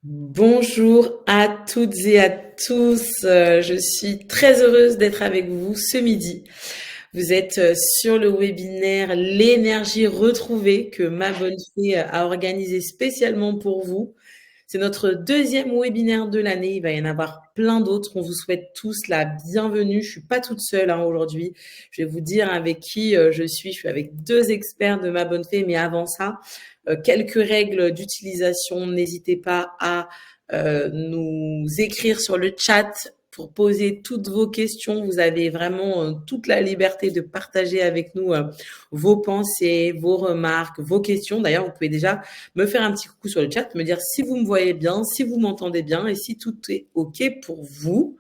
Bonjour à toutes et à tous. Je suis très heureuse d'être avec vous ce midi. Vous êtes sur le webinaire L'énergie retrouvée que Ma Bonne Fée a organisé spécialement pour vous. C'est notre deuxième webinaire de l'année. Il va y en avoir plein d'autres. On vous souhaite tous la bienvenue. Je suis pas toute seule aujourd'hui. Je vais vous dire avec qui je suis. Je suis avec deux experts de Ma Bonne Fée. Mais avant ça, quelques règles d'utilisation. N'hésitez pas à nous écrire sur le chat pour poser toutes vos questions. Vous avez vraiment toute la liberté de partager avec nous vos pensées, vos remarques, vos questions. D'ailleurs, vous pouvez déjà me faire un petit coucou sur le chat, me dire si vous me voyez bien, si vous m'entendez bien et si tout est OK pour vous.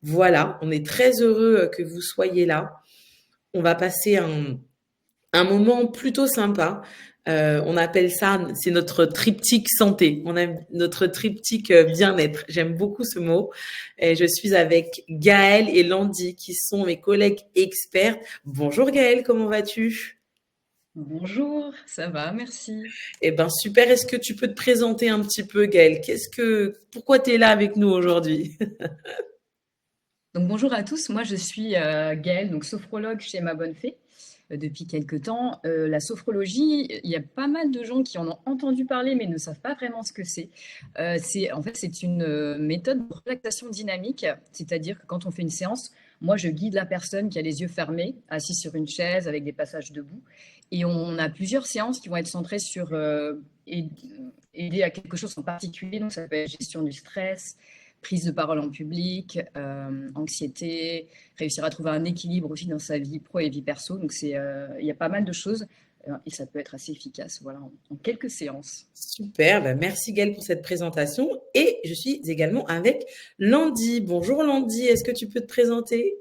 Voilà, on est très heureux que vous soyez là. On va passer un moment plutôt sympa. On appelle ça, c'est notre triptyque santé. On a notre triptyque bien-être. J'aime beaucoup ce mot. Et je suis avec Gaëlle et Landy, qui sont mes collègues experts. Bonjour Gaëlle, comment vas-tu? Bonjour, ça va, merci. Eh ben super. Est-ce que tu peux te présenter un petit peu, Gaëlle? Pourquoi tu es là avec nous aujourd'hui? Donc bonjour à tous, moi je suis Gaëlle, donc sophrologue chez Ma Bonne Fée depuis quelques temps. La sophrologie, il y a pas mal de gens qui en ont entendu parler mais ne savent pas vraiment ce que c'est. C'est une méthode de relaxation dynamique, c'est-à-dire que quand on fait une séance, moi je guide la personne qui a les yeux fermés, assise sur une chaise avec des passages debout, et on a plusieurs séances qui vont être centrées sur aider à quelque chose en particulier, donc ça peut être gestion du stress, prise de parole en public, anxiété, réussir à trouver un équilibre aussi dans sa vie pro et vie perso. Donc il y a pas mal de choses et ça peut être assez efficace, voilà, en quelques séances. Super, ben merci Gaëlle pour cette présentation. Et je suis également avec Landy. Bonjour Landy, est-ce que tu peux te présenter?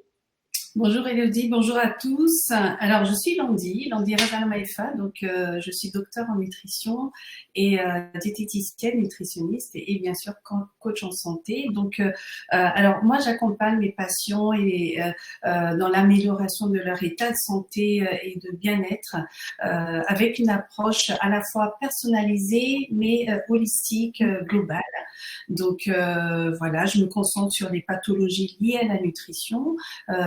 Bonjour Elodie, bonjour à tous. Alors je suis Landy Razalmaefa, donc je suis docteur en nutrition et diététicienne, nutritionniste et bien sûr coach en santé. Donc alors moi j'accompagne mes patients dans l'amélioration de leur état de santé et de bien-être avec une approche à la fois personnalisée mais holistique, globale. Donc voilà, je me concentre sur les pathologies liées à la nutrition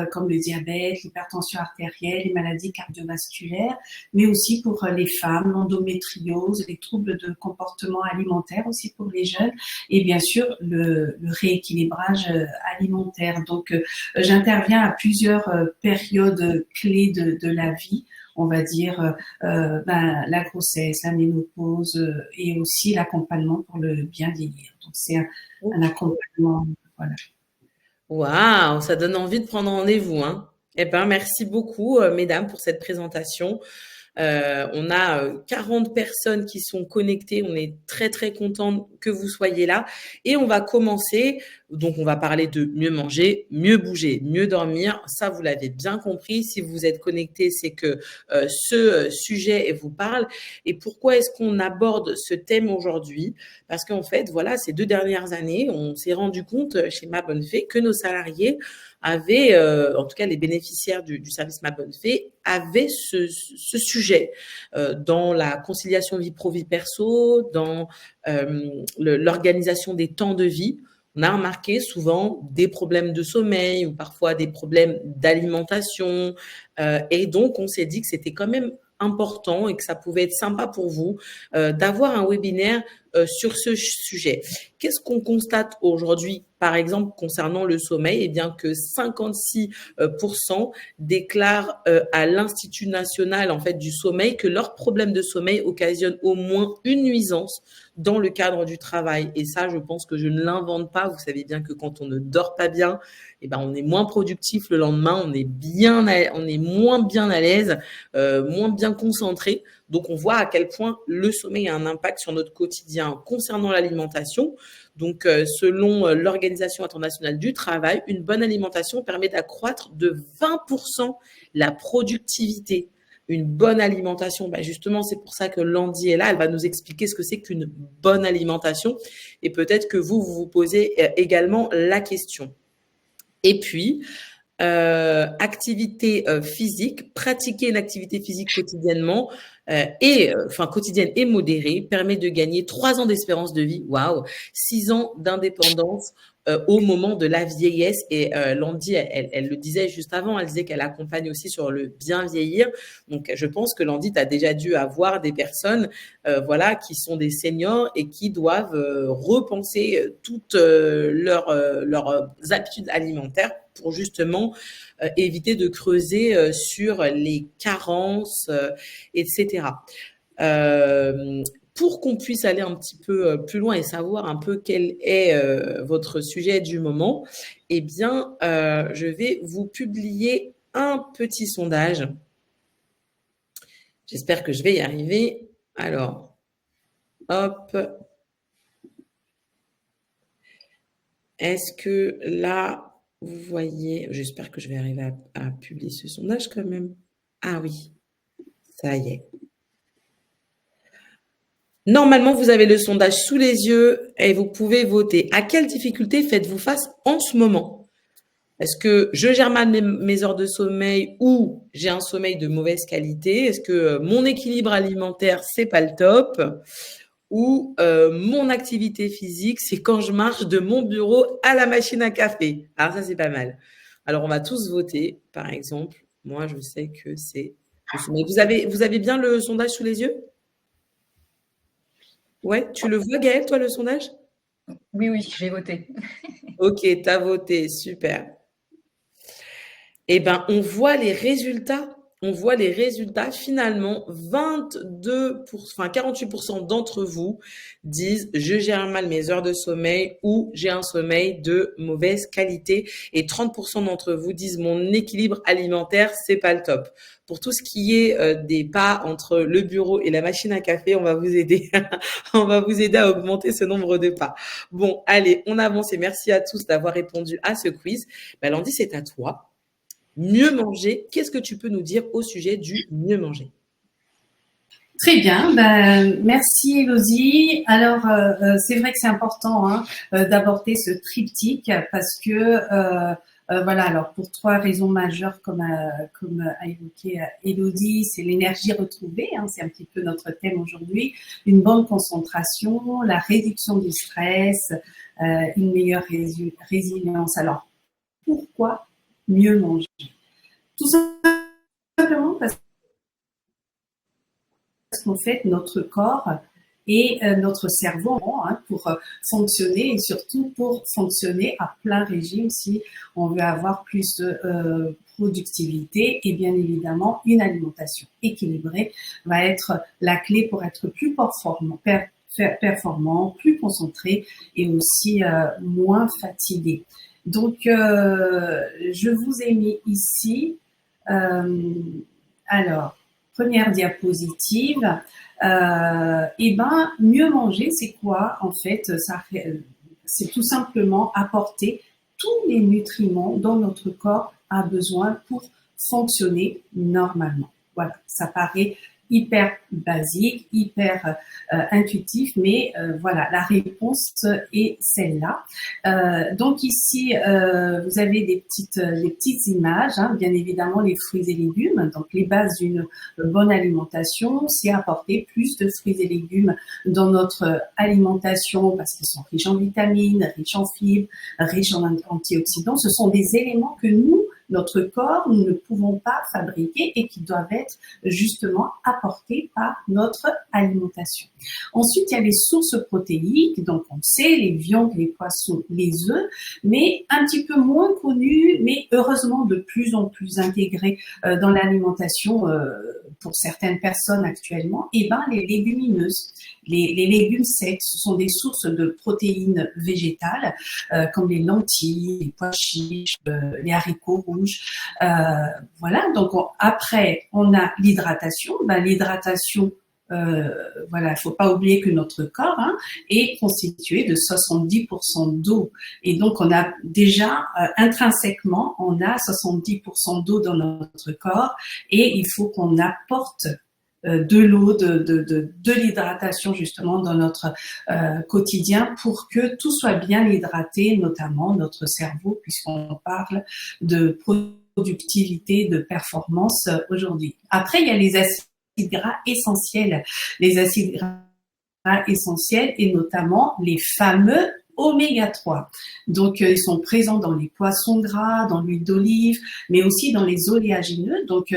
comme le diabète, l'hypertension artérielle, les maladies cardiovasculaires, mais aussi pour les femmes, l'endométriose, les troubles de comportement alimentaire aussi pour les jeunes, et bien sûr le rééquilibrage alimentaire. Donc j'interviens à plusieurs périodes clés de la vie, on va dire la grossesse, la ménopause et aussi l'accompagnement pour le bien vieillir. Donc c'est un accompagnement, voilà. Waouh, ça donne envie de prendre rendez-vous, hein. Eh ben, merci beaucoup, mesdames, pour cette présentation. On a 40 personnes qui sont connectées. On est très, très content que vous soyez là. Et on va commencer. Donc, on va parler de mieux manger, mieux bouger, mieux dormir. Ça, vous l'avez bien compris. Si vous êtes connectés, c'est que ce sujet vous parle. Et pourquoi est-ce qu'on aborde ce thème aujourd'hui? Parce qu'en fait, voilà, ces 2 dernières années, on s'est rendu compte chez Ma Bonne Fée que nos salariés avaient, en tout cas les bénéficiaires du service Ma Bonne Fée, avaient ce sujet dans la conciliation vie pro vie perso, dans l'organisation des temps de vie. On a remarqué souvent des problèmes de sommeil ou parfois des problèmes d'alimentation. Et donc, on s'est dit que c'était quand même important et que ça pouvait être sympa pour vous d'avoir un webinaire sur ce sujet. Qu'est-ce qu'on constate aujourd'hui, par exemple, concernant le sommeil? Eh bien, que 56% déclarent à l'Institut national en fait du sommeil que leurs problèmes de sommeil occasionnent au moins une nuisance dans le cadre du travail. Et ça, je pense que je ne l'invente pas. Vous savez bien que quand on ne dort pas bien, eh ben, on est moins productif le lendemain, on est moins bien à l'aise, moins bien concentré. Donc, on voit à quel point le sommeil a un impact sur notre quotidien concernant l'alimentation. Donc, selon l'Organisation internationale du travail, une bonne alimentation permet d'accroître de 20% la productivité. Une bonne alimentation, bah justement, c'est pour ça que Landy est là. Elle va nous expliquer ce que c'est qu'une bonne alimentation. Et peut-être que vous vous posez également la question. Et puis, activité physique, pratiquer une activité physique quotidiennement. quotidienne et modérée, permet de gagner 3 ans d'espérance de vie, waouh, 6 ans d'indépendance au moment de la vieillesse. Et Landy, elle le disait juste avant, elle disait qu'elle accompagne aussi sur le bien vieillir. Donc, je pense que Landy, tu as déjà dû avoir des personnes voilà, qui sont des seniors et qui doivent repenser toutes leurs habitudes alimentaires pour justement éviter de creuser sur les carences, etc. Pour qu'on puisse aller un petit peu plus loin et savoir un peu quel est votre sujet du moment, eh bien, je vais vous publier un petit sondage. J'espère que je vais y arriver. Alors, hop. Est-ce que là, vous voyez, j'espère que je vais arriver à publier ce sondage quand même. Ah oui, ça y est. Normalement, vous avez le sondage sous les yeux et vous pouvez voter. À quelle difficulté faites-vous face en ce moment? Est-ce que je gère mal mes heures de sommeil ou j'ai un sommeil de mauvaise qualité? Est-ce que mon équilibre alimentaire, c'est pas le top? Ou mon activité physique, c'est quand je marche de mon bureau à la machine à café? Alors ça, c'est pas mal. Alors, on va tous voter. Par exemple, moi, je sais que c'est le sommeil. Vous avez bien le sondage sous les yeux? Ouais, tu le vois, Gaëlle, toi, le sondage? Oui, oui, j'ai voté. Ok, tu as voté, super. Eh ben, on voit les résultats. On voit les résultats. Finalement, 48% d'entre vous disent je gère mal mes heures de sommeil ou j'ai un sommeil de mauvaise qualité. Et 30% d'entre vous disent mon équilibre alimentaire, c'est pas le top. Pour tout ce qui est des pas entre le bureau et la machine à café, on va vous aider. On va vous aider à augmenter ce nombre de pas. Bon, allez, on avance et merci à tous d'avoir répondu à ce quiz. Landy, c'est à toi. Mieux manger, qu'est-ce que tu peux nous dire au sujet du mieux manger? Très bien, merci Elodie. Alors, c'est vrai que c'est important d'aborder ce triptyque parce que voilà, alors pour 3 raisons majeures, comme a évoqué Elodie, c'est l'énergie retrouvée, c'est un petit peu notre thème aujourd'hui, une bonne concentration, la réduction du stress, une meilleure résilience. Alors, pourquoi mieux manger? Tout simplement parce qu'en fait, notre corps et notre cerveau pour fonctionner et surtout pour fonctionner à plein régime si on veut avoir plus de productivité et bien évidemment une alimentation équilibrée va être la clé pour être plus performant, plus concentré et aussi moins fatigué. Donc, je vous ai mis ici, alors, première diapositive, mieux manger, c'est quoi en fait? C'est tout simplement apporter tous les nutriments dont notre corps a besoin pour fonctionner normalement. Voilà, ça paraît hyper basique, hyper intuitif, mais voilà, la réponse est celle-là. Donc ici, vous avez des petites images, bien évidemment les fruits et légumes. Donc les bases d'une bonne alimentation, c'est apporter plus de fruits et légumes dans notre alimentation parce qu'ils sont riches en vitamines, riches en fibres, riches en antioxydants. Ce sont des éléments que nous, notre corps, nous ne pouvons pas fabriquer et qui doivent être justement apportés par notre alimentation. Ensuite, il y a les sources protéiques, donc on sait les viandes, les poissons, les œufs, mais un petit peu moins connus, mais heureusement de plus en plus intégrés dans l'alimentation pour certaines personnes actuellement, les légumineuses. Les légumes secs, ce sont des sources de protéines végétales comme les lentilles, les pois chiches, les haricots rouges. Voilà, donc après, on a l'hydratation. L'hydratation, voilà, il faut pas oublier que notre corps est constitué de 70% d'eau. Et donc, on a déjà, intrinsèquement, on a 70% d'eau dans notre corps et il faut qu'on apporte de l'eau, de l'hydratation justement dans notre quotidien pour que tout soit bien hydraté, notamment notre cerveau, puisqu'on parle de productivité, de performance aujourd'hui. Après, il y a les acides gras essentiels. Les acides gras essentiels et notamment les fameux oméga 3. Donc, ils sont présents dans les poissons gras, dans l'huile d'olive, mais aussi dans les oléagineux. Donc,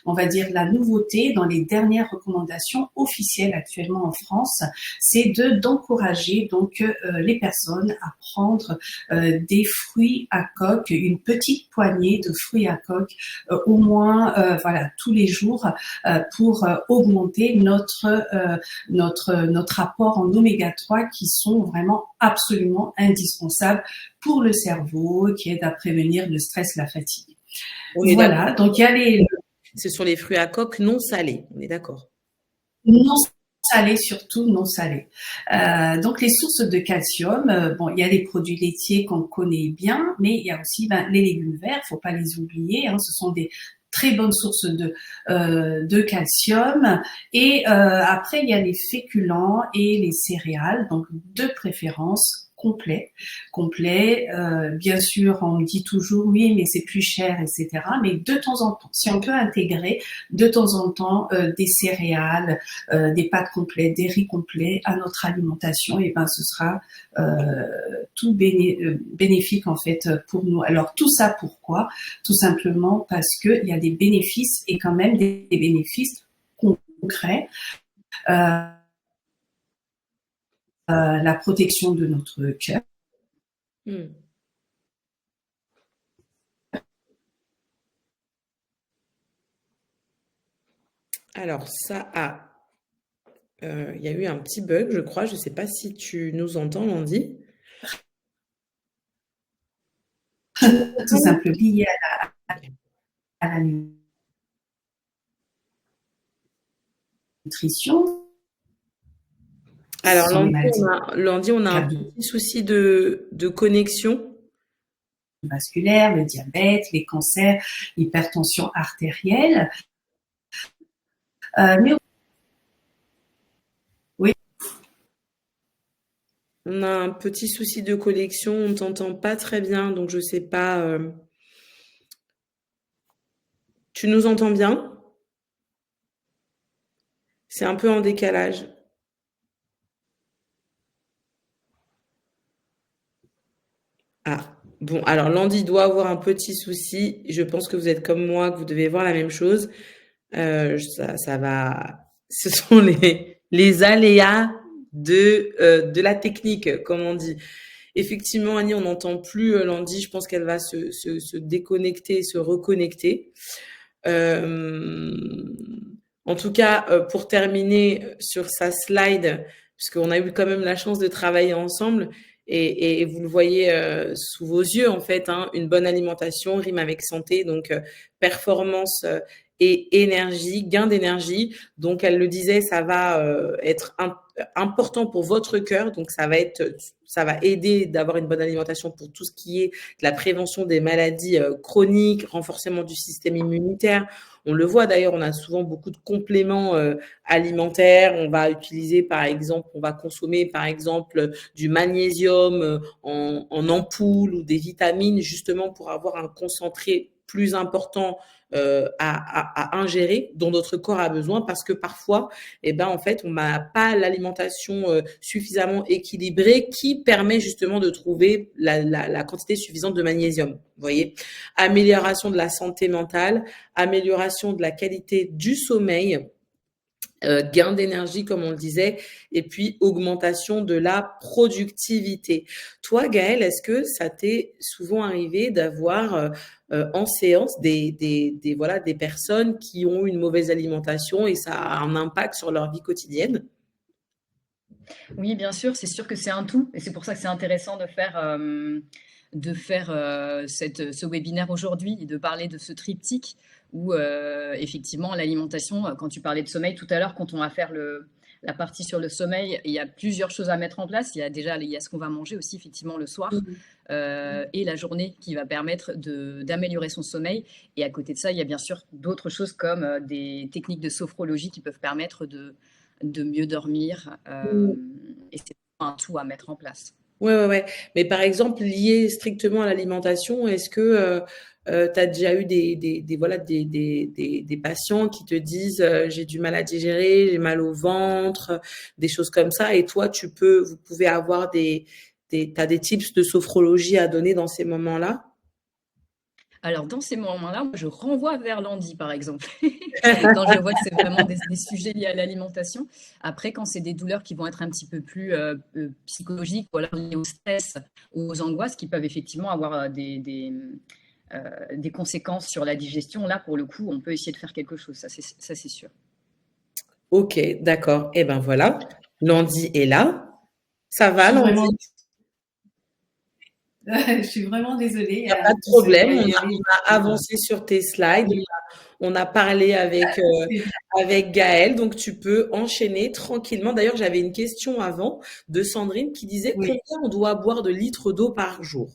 on va dire la nouveauté dans les dernières recommandations officielles actuellement en France, c'est d'encourager donc les personnes à prendre des fruits à coque, une petite poignée de fruits à coque, au moins voilà tous les jours pour augmenter notre apport en oméga 3 qui sont vraiment absolument indispensables pour le cerveau, qui aide à prévenir le stress, la fatigue. Voilà, donc il y a C'est sur les fruits à coque non salés, on est d'accord? Non salés, surtout non salés. Donc les sources de calcium, bon, il y a les produits laitiers qu'on connaît bien, mais il y a aussi les légumes verts, faut pas les oublier, hein, ce sont des très bonnes sources de calcium. Et après, il y a les féculents et les céréales, donc de préférence complet. Bien sûr, on me dit toujours oui, mais c'est plus cher, etc. Mais de temps en temps, si on peut intégrer de temps en temps des céréales, des pâtes complètes, des riz complets à notre alimentation, et ben ce sera tout bénéfique en fait pour nous. Alors tout ça pourquoi? Tout simplement parce que il y a des bénéfices et quand même des bénéfices concrets. La protection de notre cœur. Alors ça il y a eu un petit bug, je crois. Je ne sais pas si tu nous entends, Landy. Tout simplement lié à la nutrition. Alors, Landy, on a un petit souci de connexion. Vasculaire, le diabète, les cancers, l'hypertension artérielle. Mais oui. On a un petit souci de connexion, on ne t'entend pas très bien, donc je ne sais pas. Tu nous entends bien? C'est un peu en décalage. Ah, bon, alors Landy doit avoir un petit souci. Je pense que vous êtes comme moi, que vous devez voir la même chose. Ça va. Ce sont les aléas de la technique, comme on dit. Effectivement, Annie, on n'entend plus Landy. Je pense qu'elle va se déconnecter, se reconnecter. En tout cas, pour terminer sur sa slide, puisqu'on a eu quand même la chance de travailler ensemble, et vous le voyez sous vos yeux, en fait, hein, une bonne alimentation rime avec santé, donc performance et énergie, gain d'énergie. Donc, elle le disait, ça va être important pour votre cœur, donc ça va aider d'avoir une bonne alimentation pour tout ce qui est de la prévention des maladies chroniques, renforcement du système immunitaire. On le voit d'ailleurs, on a souvent beaucoup de compléments alimentaires. On va utiliser, par exemple, on va consommer, par exemple, du magnésium en ampoule ou des vitamines, justement pour avoir un concentré plus important à ingérer, dont notre corps a besoin, parce que parfois, en fait, on n'a pas l'alimentation suffisamment équilibrée qui permet justement de trouver la quantité suffisante de magnésium. Vous voyez, amélioration de la santé mentale, amélioration de la qualité du sommeil, gain d'énergie, comme on le disait, et puis augmentation de la productivité. Toi, Gaëlle, est-ce que ça t'est souvent arrivé d'avoir en séance des personnes qui ont une mauvaise alimentation et ça a un impact sur leur vie quotidienne? Oui, bien sûr, c'est sûr que c'est un tout, et c'est pour ça que c'est intéressant de faire ce webinaire aujourd'hui et de parler de ce triptyque où effectivement l'alimentation, quand tu parlais de sommeil tout à l'heure, quand on va faire la partie sur le sommeil, il y a plusieurs choses à mettre en place. Il y a ce qu'on va manger aussi effectivement le soir et la journée qui va permettre d'améliorer son sommeil. Et à côté de ça, il y a bien sûr d'autres choses comme des techniques de sophrologie qui peuvent permettre de mieux dormir. Et c'est un tout à mettre en place. Ouais. Mais par exemple, lié strictement à l'alimentation, est-ce que tu as déjà eu voilà, des patients qui te disent j'ai du mal à digérer, j'ai mal au ventre, des choses comme ça. Et toi, vous pouvez avoir t'as des tips de sophrologie à donner dans ces moments-là? Alors, dans ces moments-là, moi, je renvoie vers l'Andy, par exemple, quand je vois que c'est vraiment des sujets liés à l'alimentation. Après, quand c'est des douleurs qui vont être un petit peu plus psychologiques ou alors liées au stress ou aux angoisses qui peuvent effectivement avoir des conséquences sur la digestion, là, pour le coup, on peut essayer de faire quelque chose, ça c'est sûr. Ok, d'accord. Eh ben voilà, Landy est là. Ça Je va, suis Landy? vraiment, je suis vraiment désolée. Il Il n'y y a a pas un de pouce problème. qui avait On a avancé sur tes slides. On a parlé c'est avec Gaëlle, donc tu peux enchaîner tranquillement. D'ailleurs, j'avais une question avant de Sandrine qui disait oui. combien on doit boire de litres d'eau par jour?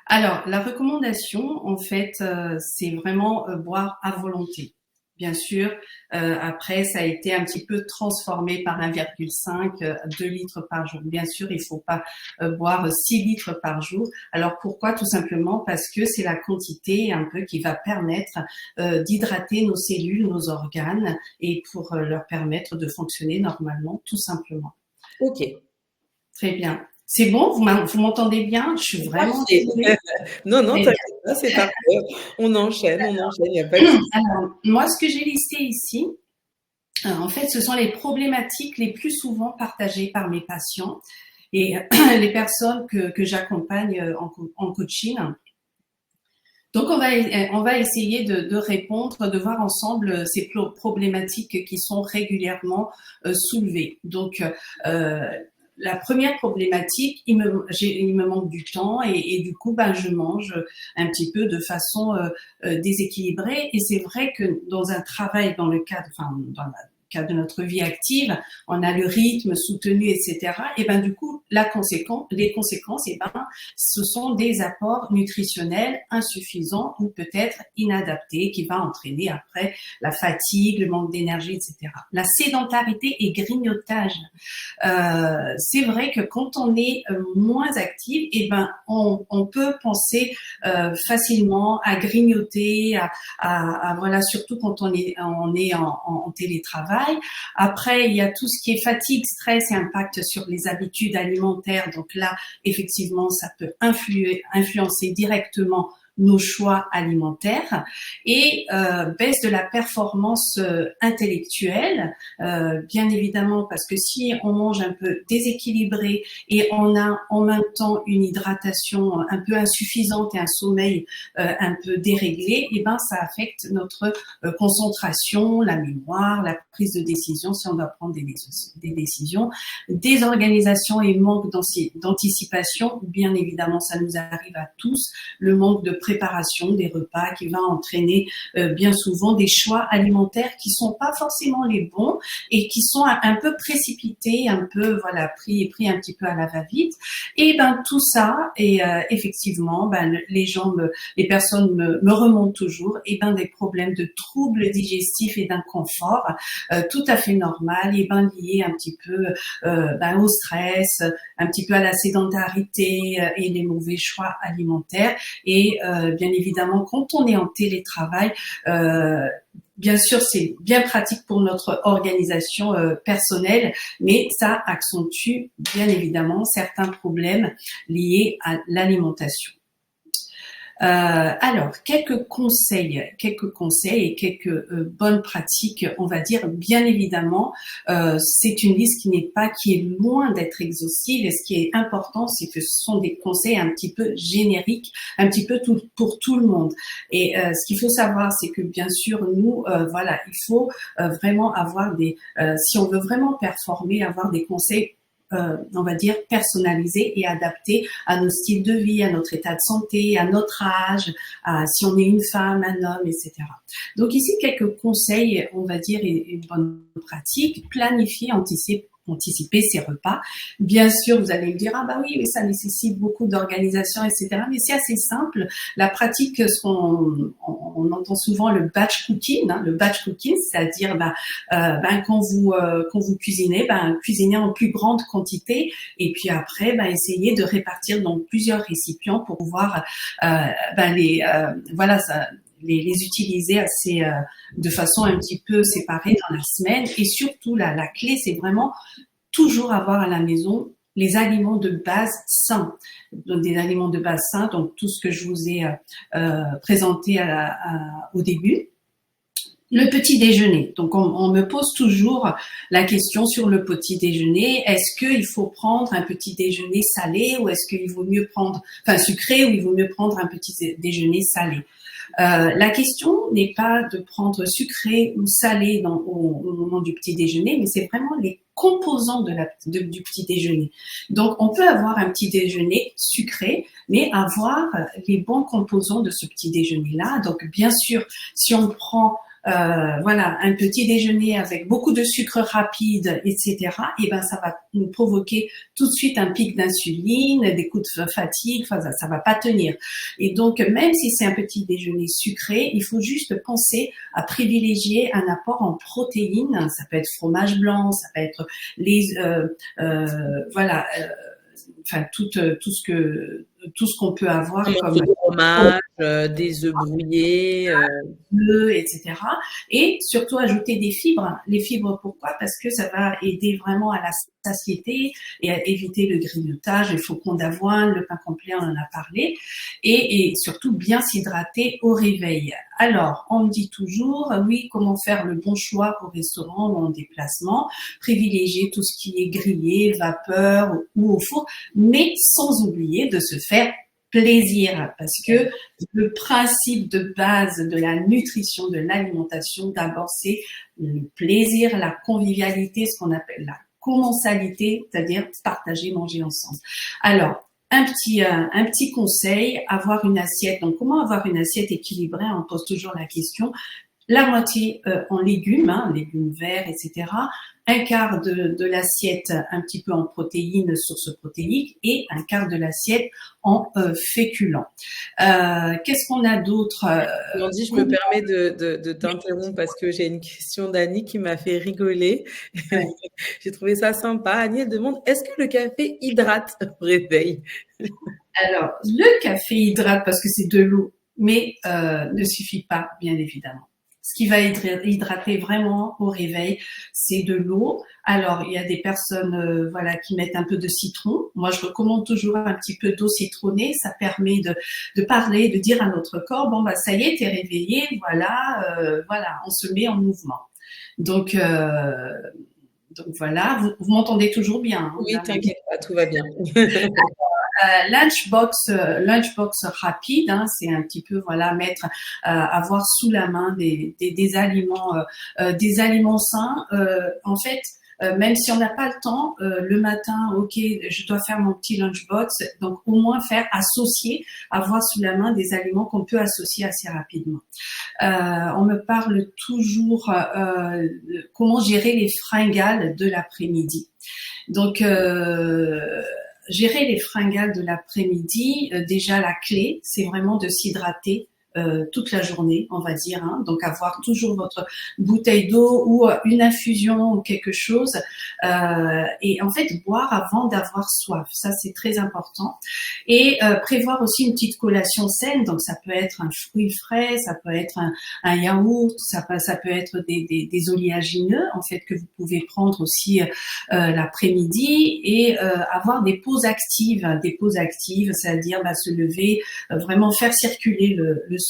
Alors, la recommandation, en fait, c'est vraiment boire à volonté. Bien sûr, après, ça a été un petit peu transformé par 1,5, 2 litres par jour. Bien sûr, il faut pas boire 6 litres par jour. Alors, pourquoi? Tout simplement parce que c'est la quantité un peu qui va permettre d'hydrater nos cellules, nos organes, et pour leur permettre de fonctionner normalement, tout simplement. Ok, Très bien. C'est bon? Vous m'entendez bien? Je suis vraiment parfait. désolée. Non, non, Très t'inquiète pas, c'est parfait. On enchaîne, il n'y a pas de souci. Alors, moi, ce que j'ai listé ici, en fait, ce sont les problématiques les plus souvent partagées par mes patients et les personnes que j'accompagne en coaching. Donc, on va essayer de répondre, de voir ensemble ces problématiques qui sont régulièrement soulevées. Donc, la première problématique, il me manque du temps et du coup, ben, je mange un petit peu de façon déséquilibrée. Et c'est vrai que dans un travail, dans le cadre de notre vie active, on a le rythme soutenu, etc. Et ben du coup, les conséquences, et ben, ce sont des apports nutritionnels insuffisants ou peut-être inadaptés qui va entraîner après la fatigue, le manque d'énergie, etc. La sédentarité et grignotage. C'est vrai que quand on est moins actif, et ben on peut penser facilement à grignoter, voilà, surtout quand on est en télétravail. Après, il y a tout ce qui est fatigue, stress et impact sur les habitudes alimentaires. Donc là, effectivement, ça peut influencer directement nos choix alimentaires et baisse de la performance intellectuelle, bien évidemment, parce que si on mange un peu déséquilibré et on a en même temps une hydratation un peu insuffisante et un sommeil un peu déréglé, et ben ça affecte notre concentration, la mémoire, la prise de décision si on doit prendre des décisions, désorganisation et manque d'anticipation. Bien évidemment, ça nous arrive à tous, le manque de préparation des repas qui va entraîner bien souvent des choix alimentaires qui sont pas forcément les bons et qui sont un peu précipités, un peu voilà pris un petit peu à la va-vite. Et ben tout ça et effectivement, ben les personnes me remontent toujours et ben des problèmes de troubles digestifs et d'inconfort tout à fait normal et ben liés un petit peu ben, au stress, un petit peu à la sédentarité et les mauvais choix alimentaires et bien évidemment quand on est en télétravail bien sûr, c'est bien pratique pour notre organisation personnelle, mais ça accentue bien évidemment certains problèmes liés à l'alimentation. Alors, quelques conseils et quelques bonnes pratiques, on va dire. Bien évidemment, c'est une liste qui est loin d'être exhaustive. Et ce qui est important, c'est que ce sont des conseils un petit peu génériques, un petit peu pour tout le monde. Et ce qu'il faut savoir, c'est que bien sûr, nous, voilà, il faut vraiment avoir si on veut vraiment performer, avoir des conseils on va dire, personnalisé et adapté à nos styles de vie, à notre état de santé, à notre âge, si on est une femme, un homme, etc. Donc ici, quelques conseils, on va dire, et bonnes pratiques. Planifier, anticiper ses repas. Bien sûr, vous allez me dire, ah bah oui, mais ça nécessite beaucoup d'organisation, etc. Mais c'est assez simple. La pratique, on entend souvent le batch cooking, hein, le batch cooking, c'est-à-dire quand vous cuisinez, cuisinez en plus grande quantité et puis après, essayez de répartir dans plusieurs récipients pour pouvoir les utiliser de façon un petit peu séparée dans la semaine. Et surtout, la clé, c'est vraiment toujours avoir à la maison les aliments de base sains. Donc, des aliments de base sains, donc tout ce que je vous ai présenté au début. Le petit déjeuner. Donc, on me pose toujours la question sur le petit déjeuner. Est-ce qu'il faut prendre un petit déjeuner salé ou est-ce qu'il vaut mieux prendre, sucré, ou il vaut mieux prendre un petit déjeuner salé? La question n'est pas de prendre sucré ou salé au moment du petit déjeuner, mais c'est vraiment les composants du petit déjeuner. Donc, on peut avoir un petit déjeuner sucré, mais avoir les bons composants de ce petit déjeuner-là. Donc, bien sûr, si on prend un petit déjeuner avec beaucoup de sucre rapide, etc., ça va nous provoquer tout de suite un pic d'insuline, des coups de fatigue, ça va pas tenir. Et donc, même si c'est un petit déjeuner sucré, il faut juste penser à privilégier un apport en protéines. Ça peut être fromage blanc, ça peut être tout ce qu'on peut avoir comme du fromage, des œufs brouillés, etc. Et surtout ajouter des fibres. Les fibres, pourquoi? Parce que ça va aider vraiment à la satiété et à éviter le grignotage, les flocons d'avoine, le pain complet, on en a parlé, et surtout bien s'hydrater au réveil. Alors, on me dit toujours, oui, comment faire le bon choix au restaurant ou en déplacement, privilégier tout ce qui est grillé, vapeur ou au four, mais sans oublier de se faire plaisir, parce que le principe de base de la nutrition, de l'alimentation, d'abord, c'est le plaisir, la convivialité, ce qu'on appelle la commensalité, c'est-à-dire partager, manger ensemble. Alors, un petit conseil, avoir une assiette. Donc, comment avoir une assiette équilibrée? On pose toujours la question. La moitié en légumes, légumes verts, etc. Un quart de l'assiette un petit peu en protéines, sources protéiques, et un quart de l'assiette en féculents. Qu'est-ce qu'on a d'autre? Mandy, je me permets de t'interrompre parce que j'ai une question d'Annie qui m'a fait rigoler. Ouais. J'ai trouvé ça sympa. Annie, elle demande, est-ce que le café hydrate au réveil? Alors, le café hydrate parce que c'est de l'eau, mais ne suffit pas, bien évidemment. Ce qui va hydrater vraiment au réveil, c'est de l'eau. Alors, il y a des personnes qui mettent un peu de citron. Moi, je recommande toujours un petit peu d'eau citronnée. Ça permet de parler, de dire à notre corps, bon, ça y est, t'es réveillé, voilà, on se met en mouvement. Donc voilà, vous m'entendez toujours bien, hein? Oui, t'inquiète pas, tout va bien. Lunchbox rapide, c'est un petit peu avoir sous la main des aliments sains. En fait, même si on n'a pas le temps, le matin, ok, je dois faire mon petit lunchbox, donc au moins avoir sous la main des aliments qu'on peut associer assez rapidement. On me parle toujours comment gérer les fringales de l'après-midi. Donc, gérer les fringales de l'après-midi, déjà la clé, c'est vraiment de s'hydrater toute la journée, on va dire. Donc, avoir toujours votre bouteille d'eau ou une infusion ou quelque chose. Et en fait, boire avant d'avoir soif. Ça, c'est très important. Et prévoir aussi une petite collation saine. Donc, ça peut être un fruit frais, ça peut être un yaourt, ça peut être des oléagineux, en fait, que vous pouvez prendre aussi l'après-midi. Et avoir des pauses actives. Des pauses actives, c'est-à-dire se lever, vraiment faire circuler le sang.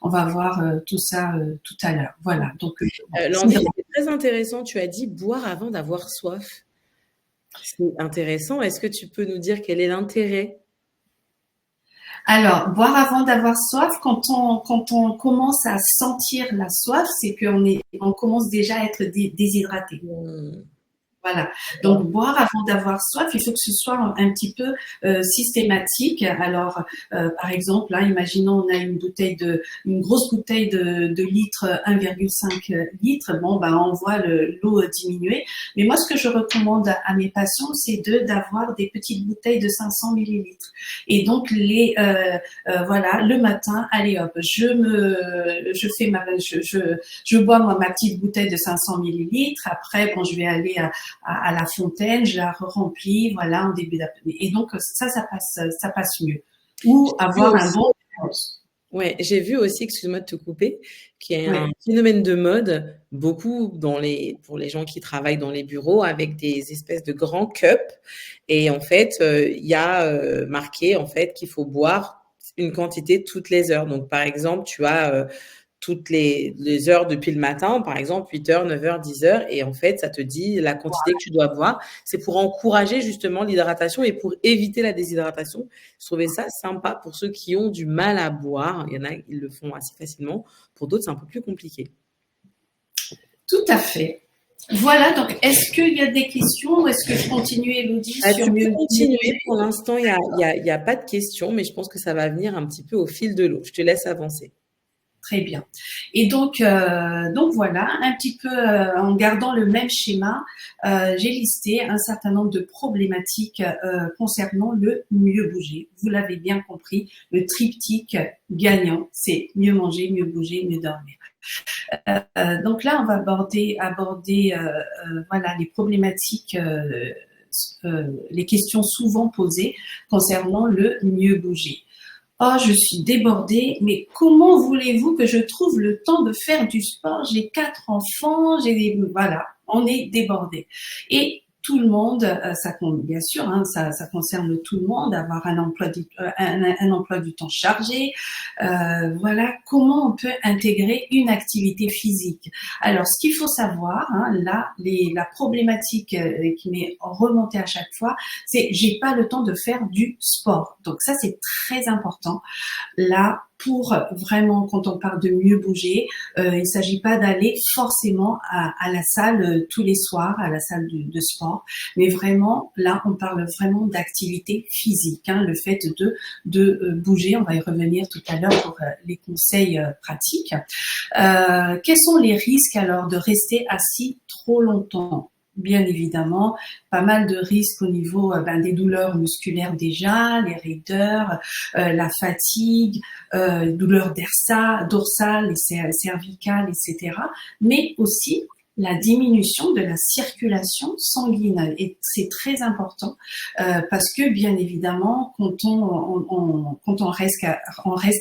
On va voir tout ça tout à l'heure. Voilà. Donc, Landy, c'est très intéressant. Tu as dit boire avant d'avoir soif. C'est intéressant. Est-ce que tu peux nous dire quel est l'intérêt? Alors, boire avant d'avoir soif, quand on commence à sentir la soif, c'est qu'on commence déjà à être déshydraté. Voilà. Donc, boire avant d'avoir soif, il faut que ce soit un petit peu systématique. Alors, par exemple, là, imaginons on a une grosse bouteille de litre, 1,5 litres. Bon, ben, on voit l'eau diminuer. Mais moi, ce que je recommande à mes patients, c'est d'avoir des petites bouteilles de 500 millilitres. Et donc, voilà, le matin, allez hop, je bois moi ma petite bouteille de 500 millilitres. Après, bon, je vais aller à la fontaine, je la remplis, voilà, en début d'après-midi. Et donc, ça passe mieux. Ou avoir un bon. Ouais, j'ai vu aussi, excuse-moi de te couper, qu'il y a un Ouais. phénomène de mode, beaucoup pour les gens qui travaillent dans les bureaux, avec des espèces de grands cups. Et en fait, il y a marqué en fait qu'il faut boire une quantité toutes les heures. Donc, par exemple, tu as toutes les heures depuis le matin, par exemple 8h, 9h, 10h, et en fait, ça te dit la quantité que tu dois boire. C'est pour encourager justement l'hydratation et pour éviter la déshydratation. Je trouvais ça sympa pour ceux qui ont du mal à boire. Il y en a, ils le font assez facilement. Pour d'autres, c'est un peu plus compliqué. Tout à fait. Voilà, donc est-ce qu'il y a des questions ou est-ce que je continue, Élodie, sur Tu mieux peux continuer. Pour l'instant, il y a pas de questions, mais je pense que ça va venir un petit peu au fil de l'eau. Je te laisse avancer. Très bien. Et donc voilà, un petit peu en gardant le même schéma, j'ai listé un certain nombre de problématiques concernant le mieux bouger. Vous l'avez bien compris, le triptyque gagnant, c'est mieux manger, mieux bouger, mieux dormir. Donc là, on va aborder voilà les problématiques, les questions souvent posées concernant le mieux bouger. Oh, je suis débordée, mais comment voulez-vous que je trouve le temps de faire du sport? J'ai 4 enfants, voilà, on est débordé. Et tout le monde, bien sûr, hein, ça concerne tout le monde, avoir un emploi du temps chargé. Voilà, comment on peut intégrer une activité physique. Alors, ce qu'il faut savoir, hein, là, la problématique qui m'est remontée à chaque fois, c'est j'ai pas le temps de faire du sport. Donc ça, c'est très important. Là, pour vraiment, quand on parle de mieux bouger, il ne s'agit pas d'aller forcément à la salle tous les soirs, à la salle de sport, mais vraiment, là, on parle vraiment d'activité physique, hein, le fait de bouger. On va y revenir tout à l'heure pour les conseils pratiques. Quels sont les risques alors de rester assis trop longtemps? Bien évidemment, pas mal de risques au niveau des douleurs musculaires déjà, les raideurs, la fatigue, douleurs dorsales et cervicales, etc. Mais aussi la diminution de la circulation sanguine. Et c'est très important parce que, bien évidemment, quand on reste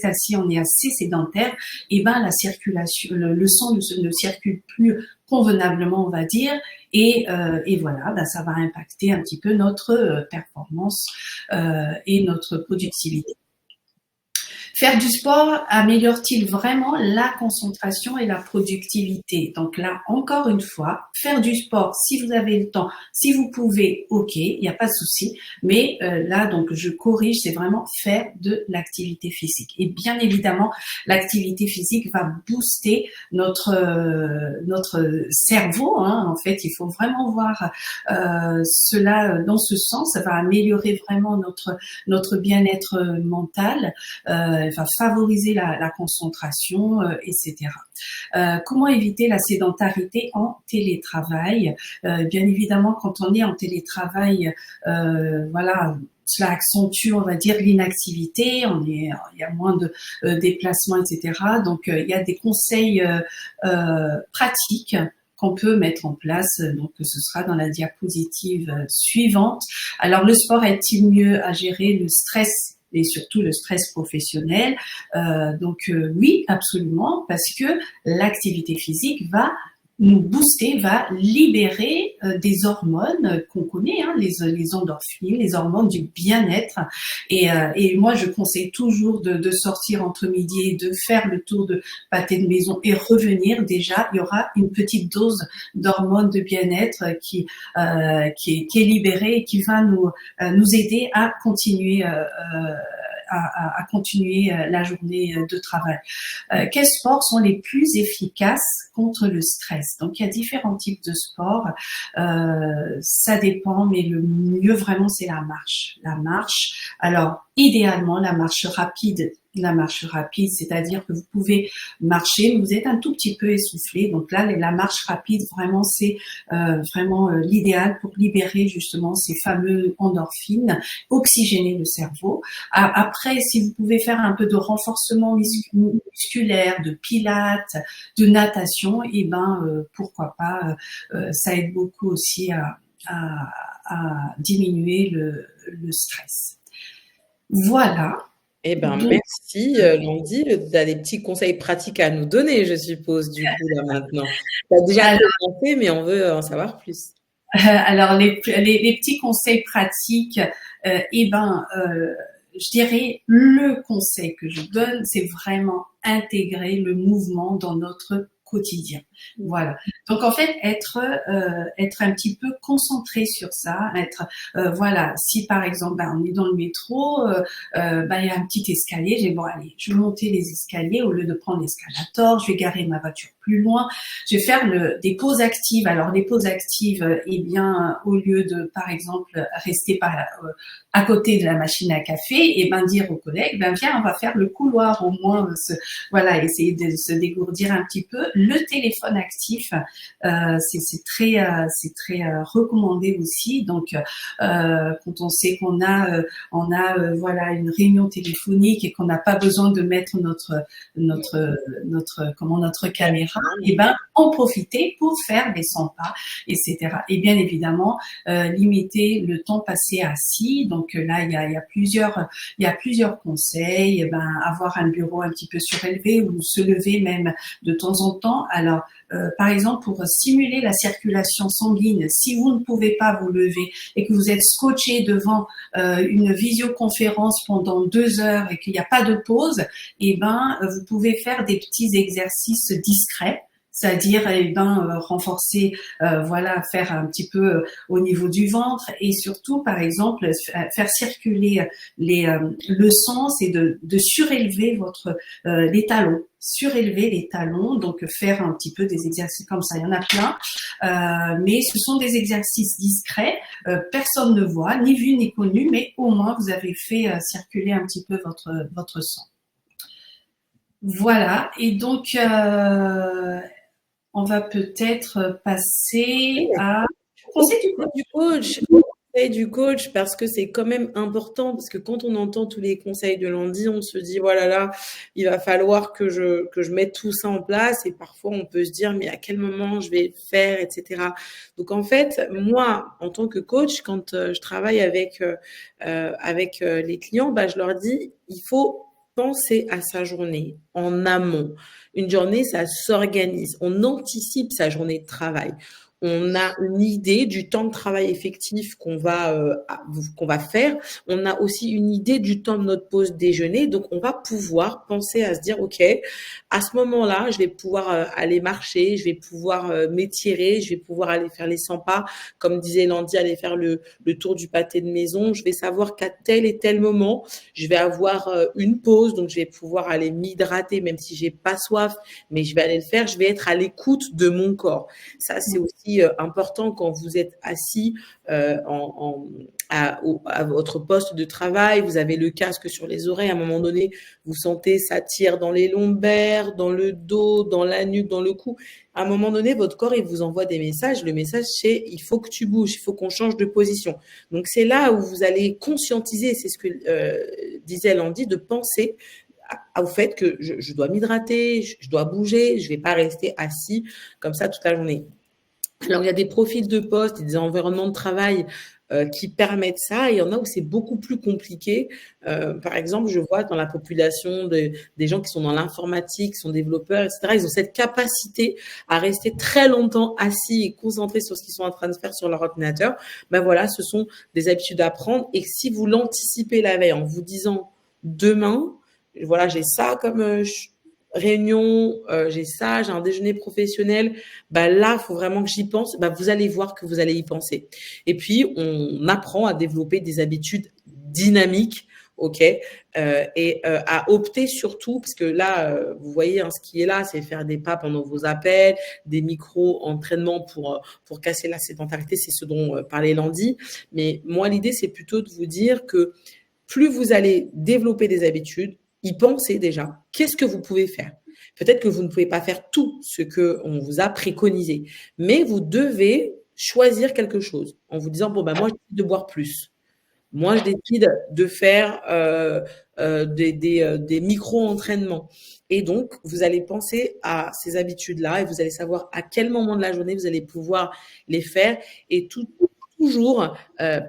assis, on est assez sédentaire, et ben la circulation, le sang ne circule plus convenablement, on va dire, et voilà, ça va impacter un petit peu notre performance et notre productivité. Faire du sport améliore-t-il vraiment la concentration et la productivité? Donc là, encore une fois, faire du sport, si vous avez le temps, si vous pouvez, ok, il n'y a pas de souci. Mais là, donc, je corrige, c'est vraiment faire de l'activité physique. Et bien évidemment, l'activité physique va booster notre cerveau. Hein. En fait, il faut vraiment voir cela dans ce sens. Ça va améliorer vraiment notre bien-être mental. Va favoriser la concentration, etc. Comment éviter la sédentarité en télétravail? Bien évidemment, quand on est en télétravail, voilà, cela accentue, on va dire, l'inactivité. Il y a moins de déplacements, etc. Donc, il y a des conseils pratiques qu'on peut mettre en place, donc ce sera dans la diapositive suivante. Alors, le sport aide-t-il mieux à gérer le stress et surtout le stress professionnel? Oui, absolument, parce que l'activité physique va nous booster, va libérer des hormones qu'on connaît, hein, les endorphines, les hormones du bien-être. Et moi, je conseille toujours de sortir entre midi et de faire le tour de pâté de maison et revenir. Déjà, il y aura une petite dose d'hormones de bien-être qui est libérée et qui va nous aider à continuer à continuer la journée de travail. Quels sports sont les plus efficaces contre le stress? Donc, il y a différents types de sports. ça dépend, mais le mieux vraiment, c'est la marche. La marche. Alors, idéalement, la marche rapide. La marche rapide, c'est-à-dire que vous pouvez marcher, mais vous êtes un tout petit peu essoufflé. Donc là, la marche rapide, vraiment, c'est vraiment l'idéal pour libérer justement ces fameux endorphines, oxygéner le cerveau. Après, si vous pouvez faire un peu de renforcement musculaire, de pilates, de natation, et ben pourquoi pas. Ça aide beaucoup aussi à diminuer le stress. Voilà. Eh ben, Donc, merci, Landy. Tu as des petits conseils pratiques à nous donner, je suppose, du coup, là, maintenant. Tu as déjà alors, commencé, mais on veut en savoir plus. alors les petits conseils pratiques, je dirais le conseil que je donne, c'est vraiment intégrer le mouvement dans notre quotidien. Voilà. Donc en fait, être un petit peu concentré sur ça, voilà. Si par exemple, on est dans le métro, il y a un petit escalier, j'ai bon allez, je vais monter les escaliers au lieu de prendre l'escalator, je vais garer ma voiture plus loin, je vais faire des pauses actives. Alors les pauses actives, au lieu de par exemple rester à côté de la machine à café, dire aux collègues, viens, on va faire le couloir au moins, voilà, essayer de se dégourdir un petit peu. Le téléphone actif, c'est très recommandé aussi. Donc, quand on sait qu'on a voilà une réunion téléphonique et qu'on n'a pas besoin de mettre notre caméra, en profiter pour faire des 100 pas, etc. Et bien évidemment, limiter le temps passé assis. Donc là, il y a plusieurs conseils. Avoir un bureau un petit peu surélevé ou se lever même de temps en temps. Alors, par exemple, pour stimuler la circulation sanguine, si vous ne pouvez pas vous lever et que vous êtes scotché devant une visioconférence pendant 2 heures et qu'il n'y a pas de pause, vous pouvez faire des petits exercices discrets. C'est-à-dire renforcer, voilà, faire un petit peu au niveau du ventre et surtout, par exemple, faire circuler le sang, c'est de surélever les talons, surélever les talons, donc faire un petit peu des exercices comme ça. Il y en a plein, mais ce sont des exercices discrets. Personne ne voit, ni vu ni connu, mais au moins vous avez fait circuler un petit peu votre sang. Voilà. Et donc on va peut-être passer à conseil du coach. Conseil du coach, parce que c'est quand même important, parce que quand on entend tous les conseils de Landy, on se dit, voilà, là, il va falloir que je mette tout ça en place, et parfois on peut se dire, mais à quel moment je vais faire, etc. Donc en fait, moi, en tant que coach, quand je travaille avec les clients, je leur dis, il faut penser à sa journée en amont. Une journée, ça s'organise. On anticipe sa journée de travail. On a une idée du temps de travail effectif qu'on va faire. On a aussi une idée du temps de notre pause déjeuner. Donc, on va pouvoir penser à se dire, OK, à ce moment-là, je vais pouvoir aller marcher, je vais pouvoir m'étirer, je vais pouvoir aller faire les 100 pas. Comme disait Landy, aller faire le tour du pâté de maison. Je vais savoir qu'à tel et tel moment, je vais avoir une pause. Donc, je vais pouvoir aller m'hydrater, même si j'ai pas soif, mais je vais aller le faire. Je vais être à l'écoute de mon corps. Ça, c'est aussi important quand vous êtes assis à votre poste de travail, vous avez le casque sur les oreilles, à un moment donné, vous sentez ça tire dans les lombaires, dans le dos, dans la nuque, dans le cou. À un moment donné, votre corps, il vous envoie des messages. Le message, c'est il faut que tu bouges, il faut qu'on change de position. Donc, c'est là où vous allez conscientiser, c'est ce que disait Landy, de penser au fait que je dois m'hydrater, je dois bouger, je ne vais pas rester assis comme ça toute la journée. Alors, il y a des profils de poste et des environnements de travail qui permettent ça. Et il y en a où c'est beaucoup plus compliqué. Par exemple, je vois dans la population des gens qui sont dans l'informatique, qui sont développeurs, etc., ils ont cette capacité à rester très longtemps assis et concentrés sur ce qu'ils sont en train de faire sur leur ordinateur. Voilà, ce sont des habitudes à prendre. Et si vous l'anticipez la veille en vous disant demain, voilà, j'ai ça comme réunion, j'ai ça, j'ai un déjeuner professionnel, là, il faut vraiment que j'y pense. Vous allez voir que vous allez y penser. Et puis, on apprend à développer des habitudes dynamiques ok, à opter surtout, parce que là, vous voyez, hein, ce qui est là, c'est faire des pas pendant vos appels, des micro-entraînements pour casser la sédentarité, c'est ce dont parlait Landy. Mais moi, l'idée, c'est plutôt de vous dire que plus vous allez développer des habitudes, y penser déjà, qu'est-ce que vous pouvez faire? Peut-être que vous ne pouvez pas faire tout ce qu'on vous a préconisé, mais vous devez choisir quelque chose en vous disant, bon, ben, moi, je décide de boire plus. Moi, je décide de faire des micro-entraînements. Et donc, vous allez penser à ces habitudes-là et vous allez savoir à quel moment de la journée vous allez pouvoir les faire et toujours